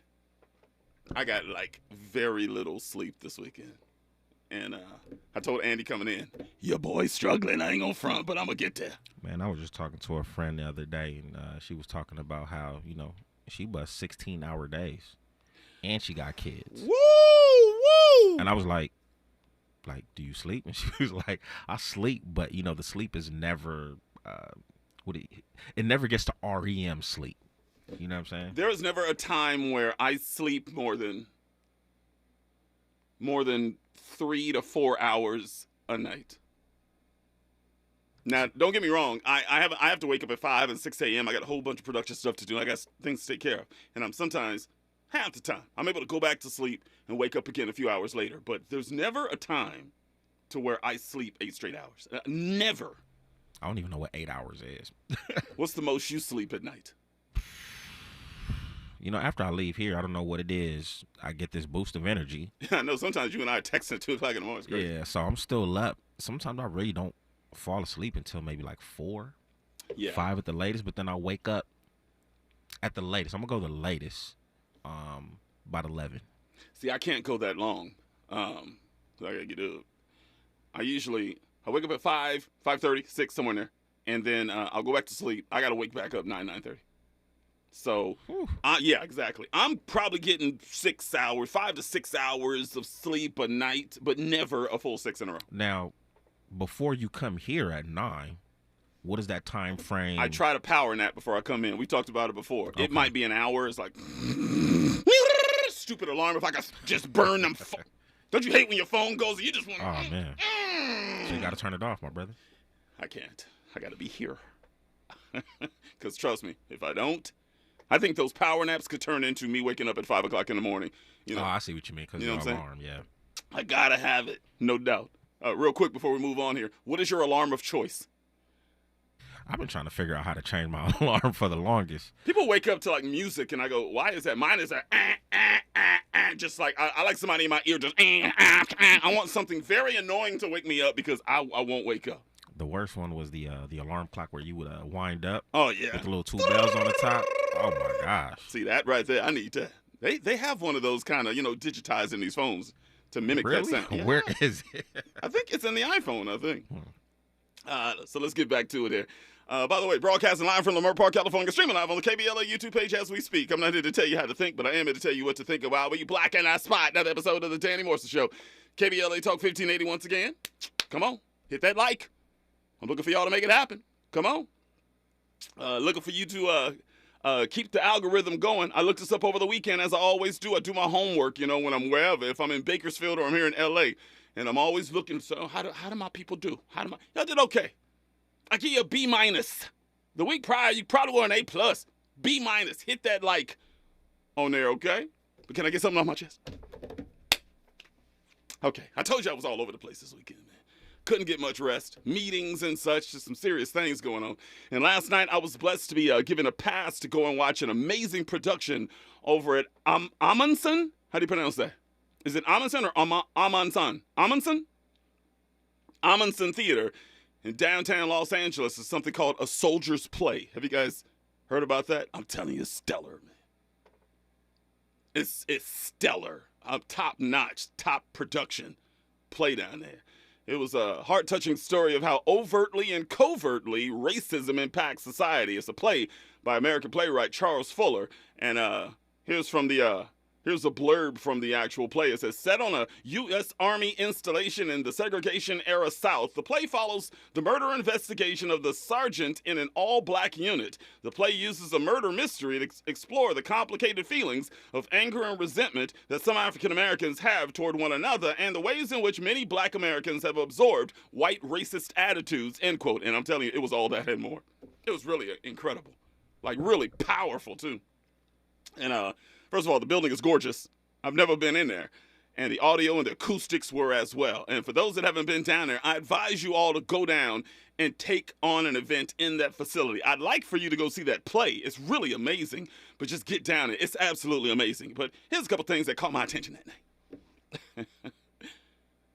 I got, like, very little sleep this weekend. And I told Andy coming in, your boy's struggling. I ain't gonna front, but I'm gonna get there. Man, I was just talking to a friend the other day, and she was talking about how, she busts 16-hour days. And she got kids. Woo! And I was like, like, do you sleep? And she was like, I sleep, but you know, the sleep is never it never gets to REM sleep. You know what I'm saying? There is never a time where I sleep more than 3 to 4 hours a night. Now, don't get me wrong. I have to wake up at 5 and 6 a.m. I got a whole bunch of production stuff to do. I got things to take care of. And I'm sometimes, half the time, I'm able to go back to sleep and wake up again a few hours later. But there's never a time to where I sleep 8 straight hours. Never. I don't even know what 8 hours is. What's the most you sleep at night? You know, after I leave here, I don't know what it is. I get this boost of energy. I know sometimes you and I are texting at 2 o'clock in the morning. It's crazy. Yeah, so I'm still up. Sometimes I really don't fall asleep until maybe like 4, 5 at the latest, but then I'll wake up at the latest. I'm going to go the latest about 11. See, I can't go that long. So I got to get up. I wake up at 5, 5:30, 6, somewhere in there, and then I'll go back to sleep. I got to wake back up 9, 9:30. So, yeah, exactly. I'm probably getting 6 hours, 5 to 6 hours of sleep a night, but never a full 6 in a row. Now, before you come here at 9, what is that time frame? I try to power nap before I come in. We talked about it before. Okay. It might be an hour. It's like, stupid alarm if I could just burn them. Don't you hate when your phone goes and you just want to... Oh, man. So you got to turn it off, my brother. I can't. I got to be here. Because trust me, if I don't, I think those power naps could turn into me waking up at 5 o'clock in the morning. You know? Oh, I see what you mean, because of the alarm, yeah. I got to have it, no doubt. Real quick before we move on here, what is your alarm of choice? I've been trying to figure out how to change my alarm for the longest. People wake up to like music, and I go, why is that? Mine is just like, I like somebody in my ear just, I want something very annoying to wake me up because I won't wake up. The worst one was the alarm clock where you would wind up. Oh, yeah. With the little 2 bells on the top. Oh, my gosh. See, that right there, I need that. They have one of those kind of, digitized in these phones to mimic that sound. Yeah. Where is it? I think it's in the iPhone, I think. So let's get back to it here. By the way, broadcasting live from Lamar Park, California, streaming live on the KBLA YouTube page as we speak. I'm not here to tell you how to think, but I am here to tell you what to think about. When you black in that spot, another episode of the Danny Morrison Show. KBLA Talk 1580 once again. Come on, hit that like. I'm looking for y'all to make it happen. Come on. Looking for you to keep the algorithm going. I looked this up over the weekend, as I always do. I do my homework, when I'm wherever. If I'm in Bakersfield or I'm here in L.A., and I'm always looking, so how do my people do? Y'all did okay. I give you a B-. The week prior, you probably were an A+. B-. Hit that like on there, okay? But can I get something off my chest? Okay. I told you I was all over the place this weekend, man. Couldn't get much rest. Meetings and such, just some serious things going on. And last night, I was blessed to be given a pass to go and watch an amazing production over at Amundsen? How do you pronounce that? Is it Amundsen or Amundsen? Amundsen? Amundsen Theater in downtown Los Angeles is something called A Soldier's Play. Have you guys heard about that? I'm telling you, it's stellar, man. It's stellar. Top-notch, top production play down there. It was a heart-touching story of how overtly and covertly racism impacts society. It's a play by American playwright Charles Fuller. And here's a blurb from the actual play. It says, set on a U.S. Army installation in the segregation-era South, the play follows the murder investigation of the sergeant in an all-black unit. The play uses a murder mystery to explore the complicated feelings of anger and resentment that some African Americans have toward one another and the ways in which many black Americans have absorbed white racist attitudes, end quote. And I'm telling you, it was all that and more. It was really incredible. Like, really powerful, too. And, first of all, the building is gorgeous. I've never been in there. And the audio and the acoustics were as well. And for those that haven't been down there, I advise you all to go down and take on an event in that facility. I'd like for you to go see that play. It's really amazing, but just get down there. It's absolutely amazing. But here's a couple things that caught my attention that night.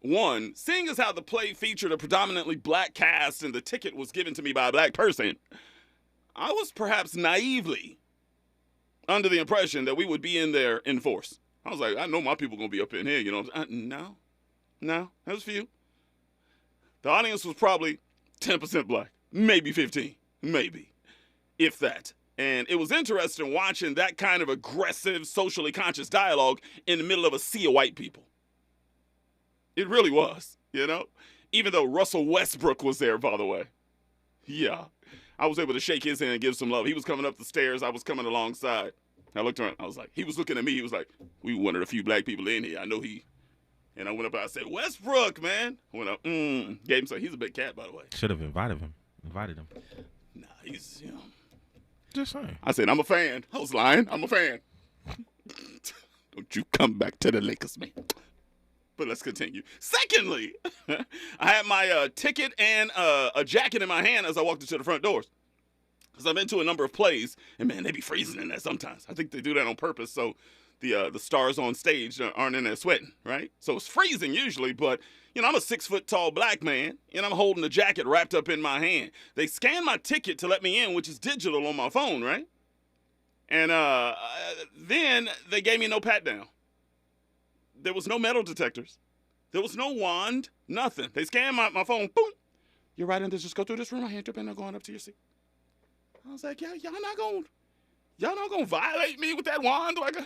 One, seeing as how the play featured a predominantly black cast and the ticket was given to me by a black person, I was perhaps naively under the impression that we would be in there in force. I was like, I know my people going to be up in here, No, that was few. The audience was probably 10% black, maybe 15, maybe, if that. And it was interesting watching that kind of aggressive, socially conscious dialogue in the middle of a sea of white people. It really was, you know? Even though Russell Westbrook was there, by the way. Yeah. I was able to shake his hand and give some love. He was coming up the stairs. I was coming alongside. I looked around. I was like, he was looking at me. He was like, we one of the few black people in here. I know he. And I went up and I said, Westbrook, man. I went up, gave him some. He's a big cat, by the way. Should have invited him. Nah, he's, you know. Just saying. I said, I'm a fan. I was lying. I'm a fan. Don't you come back to the Lakers, man. But let's continue. Secondly, I had my ticket and a jacket in my hand as I walked into the front doors. Because I've been to a number of plays, and, man, they be freezing in there sometimes. I think they do that on purpose so the stars on stage aren't in there sweating, right? So it's freezing usually, but, you know, I'm a 6-foot-tall black man, and I'm holding the jacket wrapped up in my hand. They scanned my ticket to let me in, which is digital on my phone, right? And then they gave me no pat-down. There was no metal detectors. There was no wand, nothing. They scanned my phone, boom. You're right in this, just go through this room. I hand up and I'm going up to your seat. I was like, y'all not gonna violate me with that wand like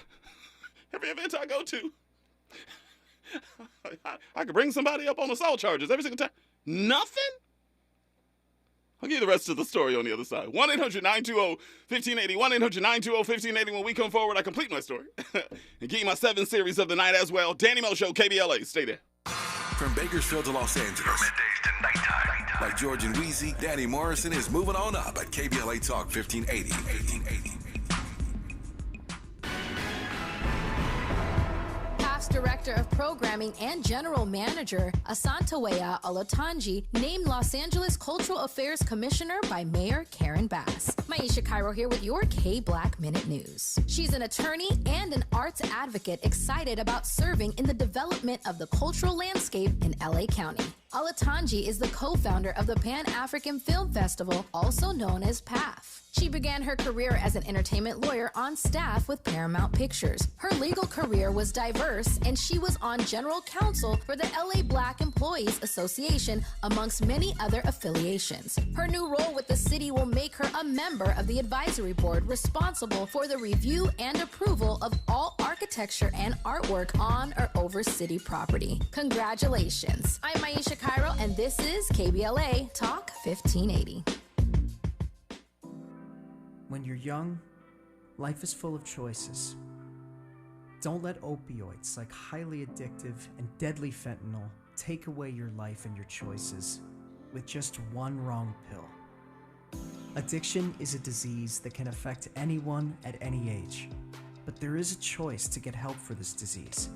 every event I go to. I could bring somebody up on assault charges every single time. Nothing? I'll give you the rest of the story on the other side. 1-800-920-1580. 1-800-920-1580. When we come forward, I complete my story. And give you my 7 series of the night as well. Danny Mo Show, KBLA. Stay there. From Bakersfield to Los Angeles. Middays to nighttime. Like George and Wheezy, Danny Morrison is moving on up at KBLA Talk 1580. Director of Programming and General Manager Asantewaa Olotunji named Los Angeles Cultural Affairs Commissioner by Mayor Karen Bass. Maisha Cairo here with your K-Black Minute News. She's an attorney and an arts advocate excited about serving in the development of the cultural landscape in LA County. Olotunji is the co-founder of the Pan-African Film Festival, also known as PAF. She began her career as an entertainment lawyer on staff with Paramount Pictures. Her legal career was diverse, and she was on general counsel for the LA Black Employees Association, amongst many other affiliations. Her new role with the city will make her a member of the advisory board responsible for the review and approval of all architecture and artwork on or over city property. Congratulations. I'm Maisha Cairo, and this is KBLA Talk 1580. When you're young, life is full of choices. Don't let opioids like highly addictive and deadly fentanyl take away your life and your choices with just one wrong pill. Addiction is a disease that can affect anyone at any age, but there is a choice to get help for this disease.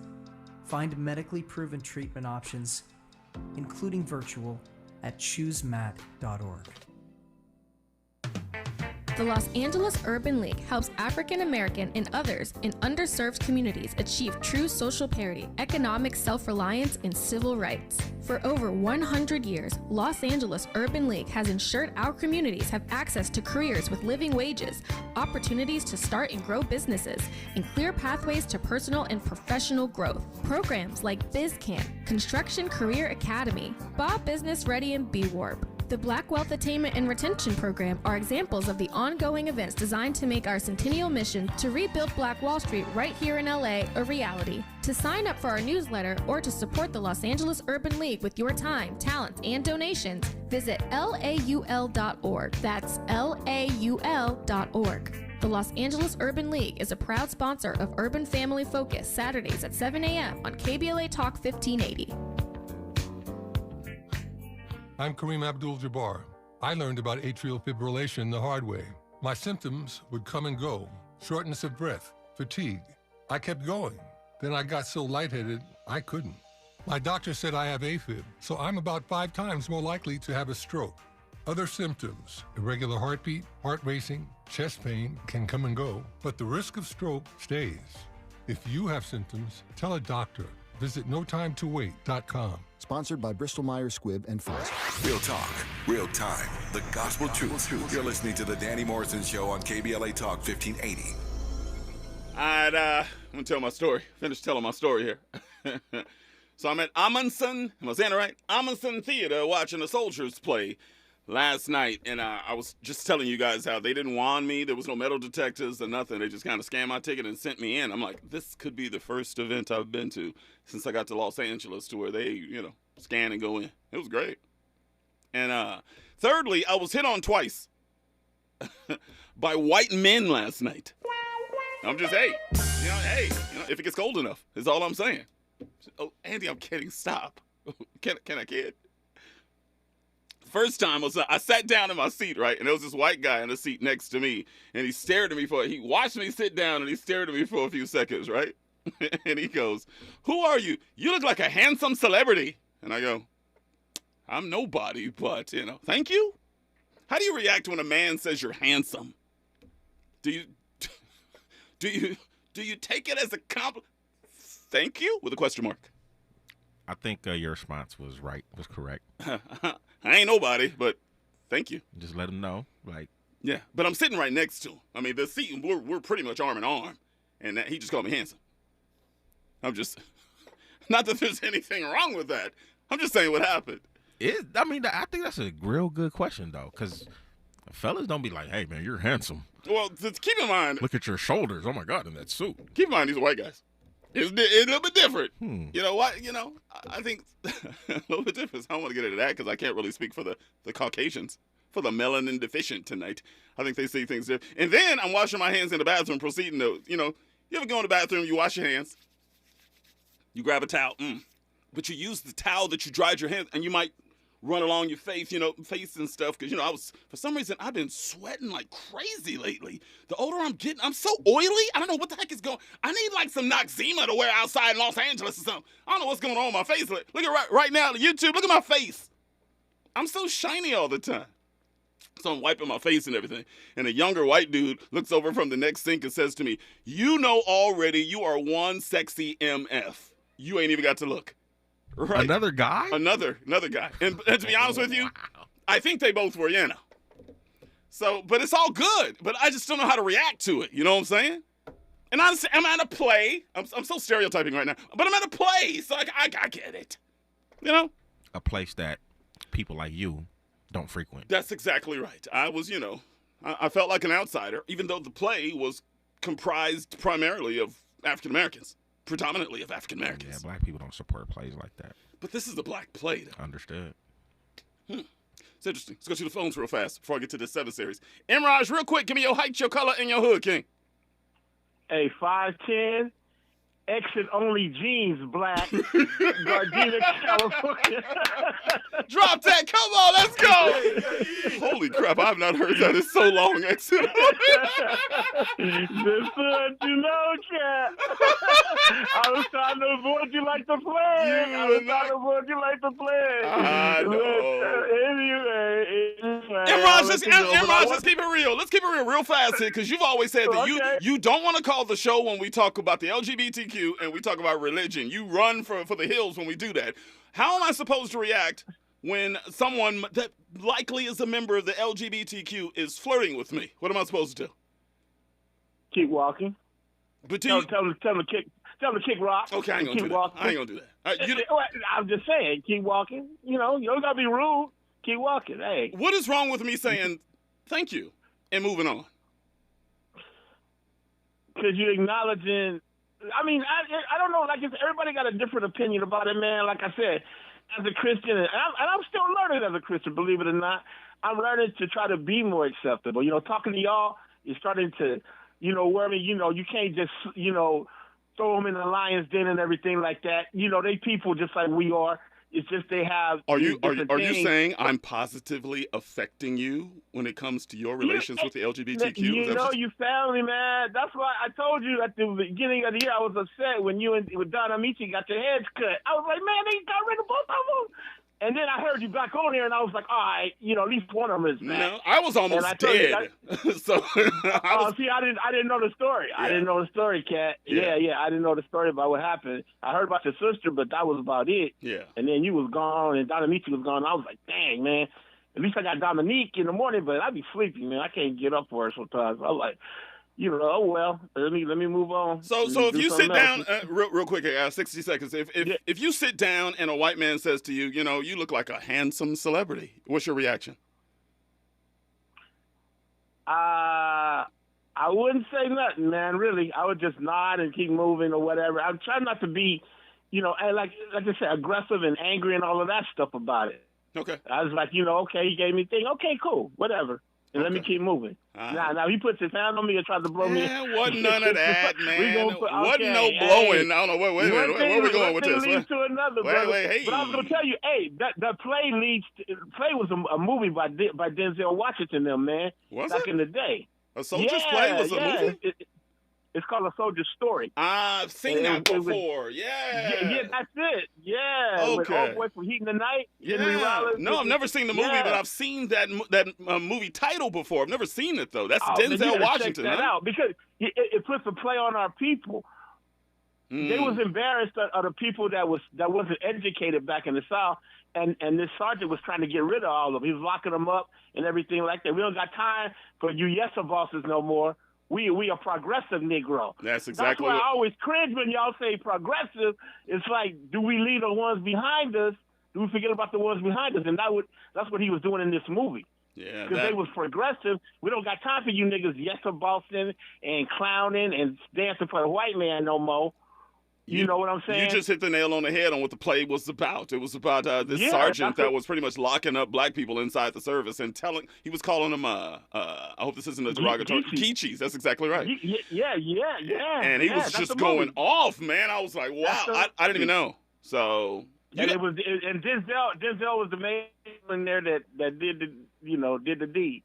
Find medically proven treatment options, including virtual, at choosemat.org. The Los Angeles Urban League helps African American and others in underserved communities achieve true social parity, economic self-reliance, and civil rights. For over 100 years, Los Angeles Urban League has ensured our communities have access to careers with living wages, opportunities to start and grow businesses, and clear pathways to personal and professional growth. Programs like BizCamp, Construction Career Academy, Bob Business Ready, and B-Warp. The Black Wealth Attainment and Retention Program are examples of the ongoing events designed to make our centennial mission to rebuild Black Wall Street right here in LA a reality. To sign up for our newsletter or to support the Los Angeles Urban League with your time, talents, and donations, visit laul.org. That's laul.org. The Los Angeles Urban League is a proud sponsor of Urban Family Focus, Saturdays at 7 a.m. on KBLA Talk 1580. I'm Kareem Abdul-Jabbar. I learned about atrial fibrillation the hard way. My symptoms would come and go: shortness of breath, fatigue. I kept going. Then I got so lightheaded, I couldn't. My doctor said I have AFib, so I'm about 5 times more likely to have a stroke. Other symptoms: irregular heartbeat, heart racing, chest pain can come and go, but the risk of stroke stays. If you have symptoms, tell a doctor. Visit notimetowait.com. Sponsored by Bristol-Myers Squibb and Pfizer. Real talk, real time, the gospel truth. You're listening to the Danny Morrison Show on KBLA Talk 1580. I'm going to tell my story. Finish telling my story here. So I'm at Amundsen, am I saying it right? Amundsen Theater watching a Soldiers play. last night, and I was just telling you guys how they didn't wand me. There was no metal detectors or nothing. They just kind of scanned my ticket and sent me in. I'm like, this could be the first event I've been to since I got to Los Angeles to where they, scan and go in. It was great. And thirdly, I was hit on twice by white men last night. I'm just, if it gets cold enough, is all I'm saying. Oh, Andy, I'm kidding. Stop. Can I kid? First time I sat down in my seat, right, and there was this white guy in the seat next to me, and he stared at me he watched me sit down, and he stared at me for a few seconds, right? And he goes, "Who are you? You look like a handsome celebrity." And I go, "I'm nobody, but, thank you." How do you react when a man says you're handsome? Do you take it as a compliment? Thank you? With a question mark. I think your response was correct. I ain't nobody, but thank you. Just let him know, Yeah, but I'm sitting right next to him. I mean, the seat, we're pretty much arm in arm, and he just called me handsome. I'm just, not that there's anything wrong with that. I'm just saying what happened. I think that's a real good question, though, because fellas don't be like, "Hey, man, you're handsome." Well, just keep in mind. Look at your shoulders. Oh, my God, in that suit. Keep in mind, these are white guys. It's a little bit different. You know what? I think a little bit different. I don't want to get into that because I can't really speak for the Caucasians, for the melanin deficient tonight. I think they see things different. And then I'm washing my hands in the bathroom, proceeding to, you ever go in the bathroom, you wash your hands, you grab a towel, but you use the towel that you dried your hands, and you might run along your face, face and stuff, because, for some reason, I've been sweating like crazy lately. The older I'm getting, I'm so oily. I don't know what the heck is going on. I need, some Noxzema to wear outside in Los Angeles or something. I don't know what's going on with my face. Look at right now, YouTube, look at my face. I'm so shiny all the time. So I'm wiping my face and everything. And a younger white dude looks over from the next sink and says to me, "You know already you are one sexy MF. You ain't even got to look." Right. Another guy? Another guy. And to be honest with you, I think they both were, So, but it's all good. But I just don't know how to react to it. You know what I'm saying? And honestly, I'm at a play. I'm so stereotyping right now. But I'm at a play, so I get it. A place that people like you don't frequent. That's exactly right. I was, I felt like an outsider, even though the play was comprised primarily of African Americans. Predominantly of African Americans. Yeah, black people don't support plays like that. But this is a black play, though. Understood. It's interesting. Let's go to the phones real fast before I get to this 7 series. Imraj, real quick, give me your height, your color, and your hood, King. Hey, 5'10", exit-only jeans, black, Gardena, California. Drop that. Come on, let's go. Holy crap, I have not heard that in so long, exit. Just so that you know, cat. I was trying to avoid you like the plague. I know. Anyway, Imraj, let's keep it real. Let's keep it real fast here, because you've always said that you don't want to call the show when we talk about the LGBTQ and we talk about religion. You run for the hills when we do that. How am I supposed to react when someone that likely is a member of the LGBTQ is flirting with me? What am I supposed to do? Keep walking. But tell them to kick rock. Okay, I ain't gonna do that. I ain't gonna do that. I'm just saying, keep walking. You don't gotta be rude. Keep walking. Hey. What is wrong with me saying thank you and moving on? Because you're acknowledging. I mean, I don't know. Everybody got a different opinion about it, man. Like I said, as a Christian, and I'm still learning as a Christian, believe it or not. I'm learning to try to be more acceptable. Talking to y'all is starting to, where you can't just, throw them in the lion's den and everything like that. They people just like we are. It's just they have. Are you saying I'm positively affecting you when it comes to your relations with the LGBTQ? You family, man. That's why I told you at the beginning of the year I was upset when you and Don Amici got your heads cut. I was like, man, they got rid of both of them. And then I heard you back on here, and I was like, all right, at least one of them is back. No, I was almost dead. So I didn't know the story. Yeah. I didn't know the story, Kat. Yeah, I didn't know the story about what happened. I heard about your sister, but that was about it. Yeah. And then you was gone, and Dominique was gone. I was like, dang, man. At least I got Dominique in the morning, but I be sleepy, man. I can't get up for her sometimes. I was like, oh well. Let me move on. So if you sit down, real quick, 60 seconds. If you sit down and a white man says to you, you look like a handsome celebrity, what's your reaction? I wouldn't say nothing, man. Really, I would just nod and keep moving or whatever. I'm trying not to be, and like I said, aggressive and angry and all of that stuff about it. Okay. I was like, okay, he gave me a thing. Okay, cool, whatever. And let me keep moving. Now he puts his hand on me and tries to blow me. Wasn't none of that, man. Wasn't no blowing. I don't know. Wait a minute. Where are we going with this? Leads to another, brother. Hey. But I was going to tell you, that Play was a movie by Denzel Washington, them, man. Back in the day. A Soldier's Play was a movie? It's called A Soldier's Story. I've seen that before. Yeah, that's it. Yeah. Okay. With Old Boy from Heat in the Night. Henry Rollins. No, I've never seen the movie, but I've seen that movie title before. I've never seen it, though. That's Denzel Washington. Check that out because it puts a play on our people. They was embarrassed of the people that wasn't educated back in the South, and this sergeant was trying to get rid of all of them. He was locking them up and everything like that. We don't got time for you yes-sir bosses no more. We a progressive Negro. That's exactly why I always cringe when y'all say progressive. It's like, do we leave the ones behind us? Do we forget about the ones behind us? And that's what he was doing in this movie. Yeah, because they was progressive. We don't got time for you niggas yes-sir bossing and clowning and dancing for the white man no more. You know what I'm saying? You just hit the nail on the head on what the play was about. It was about this sergeant that was pretty much locking up black people inside the service and he was calling them, I hope this isn't a derogatory, Geechees. That's exactly right. Yeah. And he was just going off, man. I was like, wow, I didn't even know. So. And Denzel was the man in there that did the deed.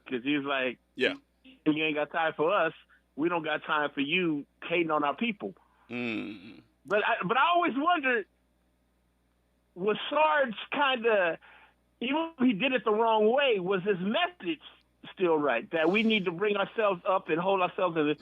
Because he was like, yeah, you ain't got time for us. We don't got time for you hating on our people. But I always wondered, was Sarge kind of, even if he did it the wrong way, was his message still right? That we need to bring ourselves up and hold ourselves in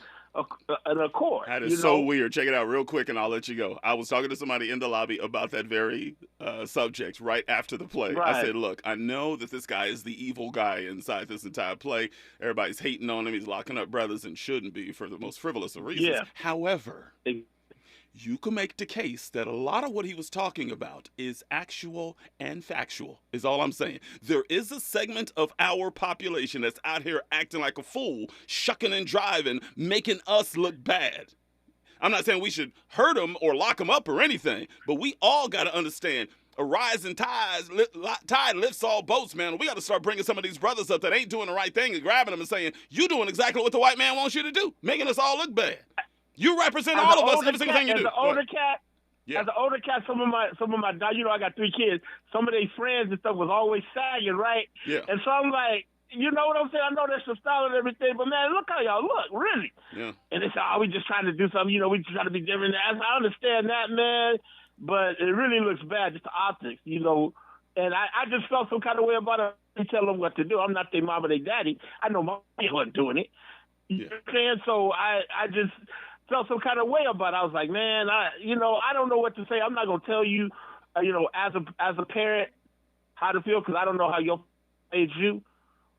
an accord. That is so weird. Check it out real quick and I'll let you go. I was talking to somebody in the lobby about that very subject right after the play. Right. I said, look, I know that this guy is the evil guy inside this entire play. Everybody's hating on him. He's locking up brothers and shouldn't be for the most frivolous of reasons. Yeah. However, you can make the case that a lot of what he was talking about is actual and factual, is all I'm saying. There is a segment of our population that's out here acting like a fool, shucking and driving, making us look bad. I'm not saying we should hurt them or lock them up or anything, but we all got to understand a rising tide lifts all boats, man. We got to start bringing some of these brothers up that ain't doing the right thing and grabbing them and saying, you doing exactly what the white man wants you to do, making us all look bad. You represent all of us, every single thing you do. As an older cat, some of my, I got 3 kids. Some of their friends and stuff was always sagging, right? Yeah. And so I'm like, you know what I'm saying? I know that's the style and everything, but man, look how y'all look, really. Yeah. And they say, we just trying to do something. We just trying to be different. I understand that, man, but it really looks bad, just the optics, And I just felt some kind of way about it. I tell them what to do. I'm not their mom or their daddy. I know my wasn't doing it. You know what I'm saying? So I just felt some kind of way about it. I was like, man, I don't know what to say. I'm not gonna tell you, as a parent, how to feel because I don't know how your age you.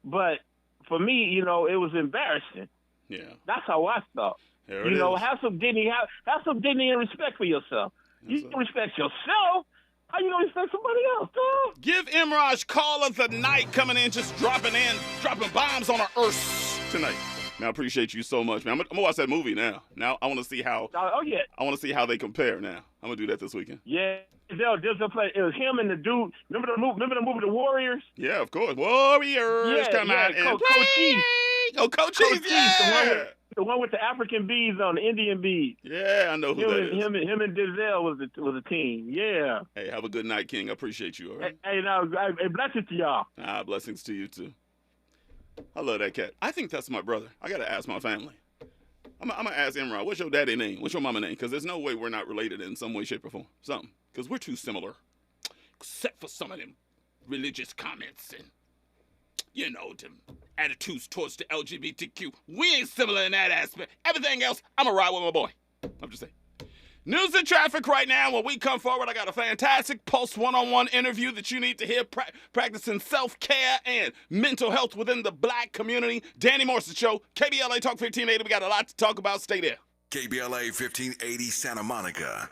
But for me, it was embarrassing. Yeah, that's how I felt. Have some dignity, have some dignity and respect for yourself. You can respect yourself. How you gonna respect somebody else, dog? Give Imraj call of the night coming in, just dropping bombs on our earth tonight. Man, I appreciate you so much, man. I'm gonna watch that movie now. Now I want to see how. Oh yeah. I want to see how they compare. Now I'm gonna do that this weekend. Yeah, they'll play. It was him and the dude. Remember the movie The Warriors? Yeah, of course. Warriors come out and play. Coach Cheese, yeah. The one with the African beads on, the Indian beads. Yeah, I know who that is. Him and Denzel was a team. Yeah. Hey, have a good night, King. I appreciate you. All right. Hey, blessings to y'all. Blessings to you too. I love that cat. I think that's my brother. I gotta ask my family. I'm gonna ask Imran, what's your daddy name? What's your mama name? Because there's no way we're not related in some way, shape, or form. Something. Because we're too similar. Except for some of them religious comments and, them attitudes towards the LGBTQ. We ain't similar in that aspect. Everything else, I'm gonna ride with my boy. I'm just saying. News and traffic right now. When we come forward, I got a fantastic Pulse one-on-one interview that you need to hear, practicing self-care and mental health within the black community. Danny Morrison Show, KBLA Talk 1580. We got a lot to talk about. Stay there. KBLA 1580 Santa Monica.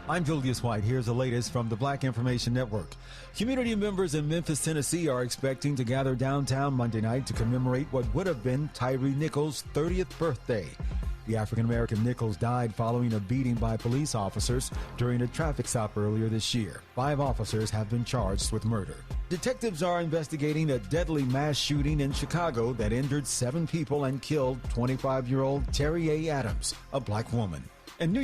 I'm Julius White. Here's the latest from the Black Information Network. Community members in Memphis, Tennessee are expecting to gather downtown Monday night to commemorate what would have been Tyree Nichols' 30th birthday. The African-American Nichols died following a beating by police officers during a traffic stop earlier this year. 5 officers have been charged with murder. Detectives are investigating a deadly mass shooting in Chicago that injured 7 people and killed 25-year-old Terry A. Adams, a black woman. And New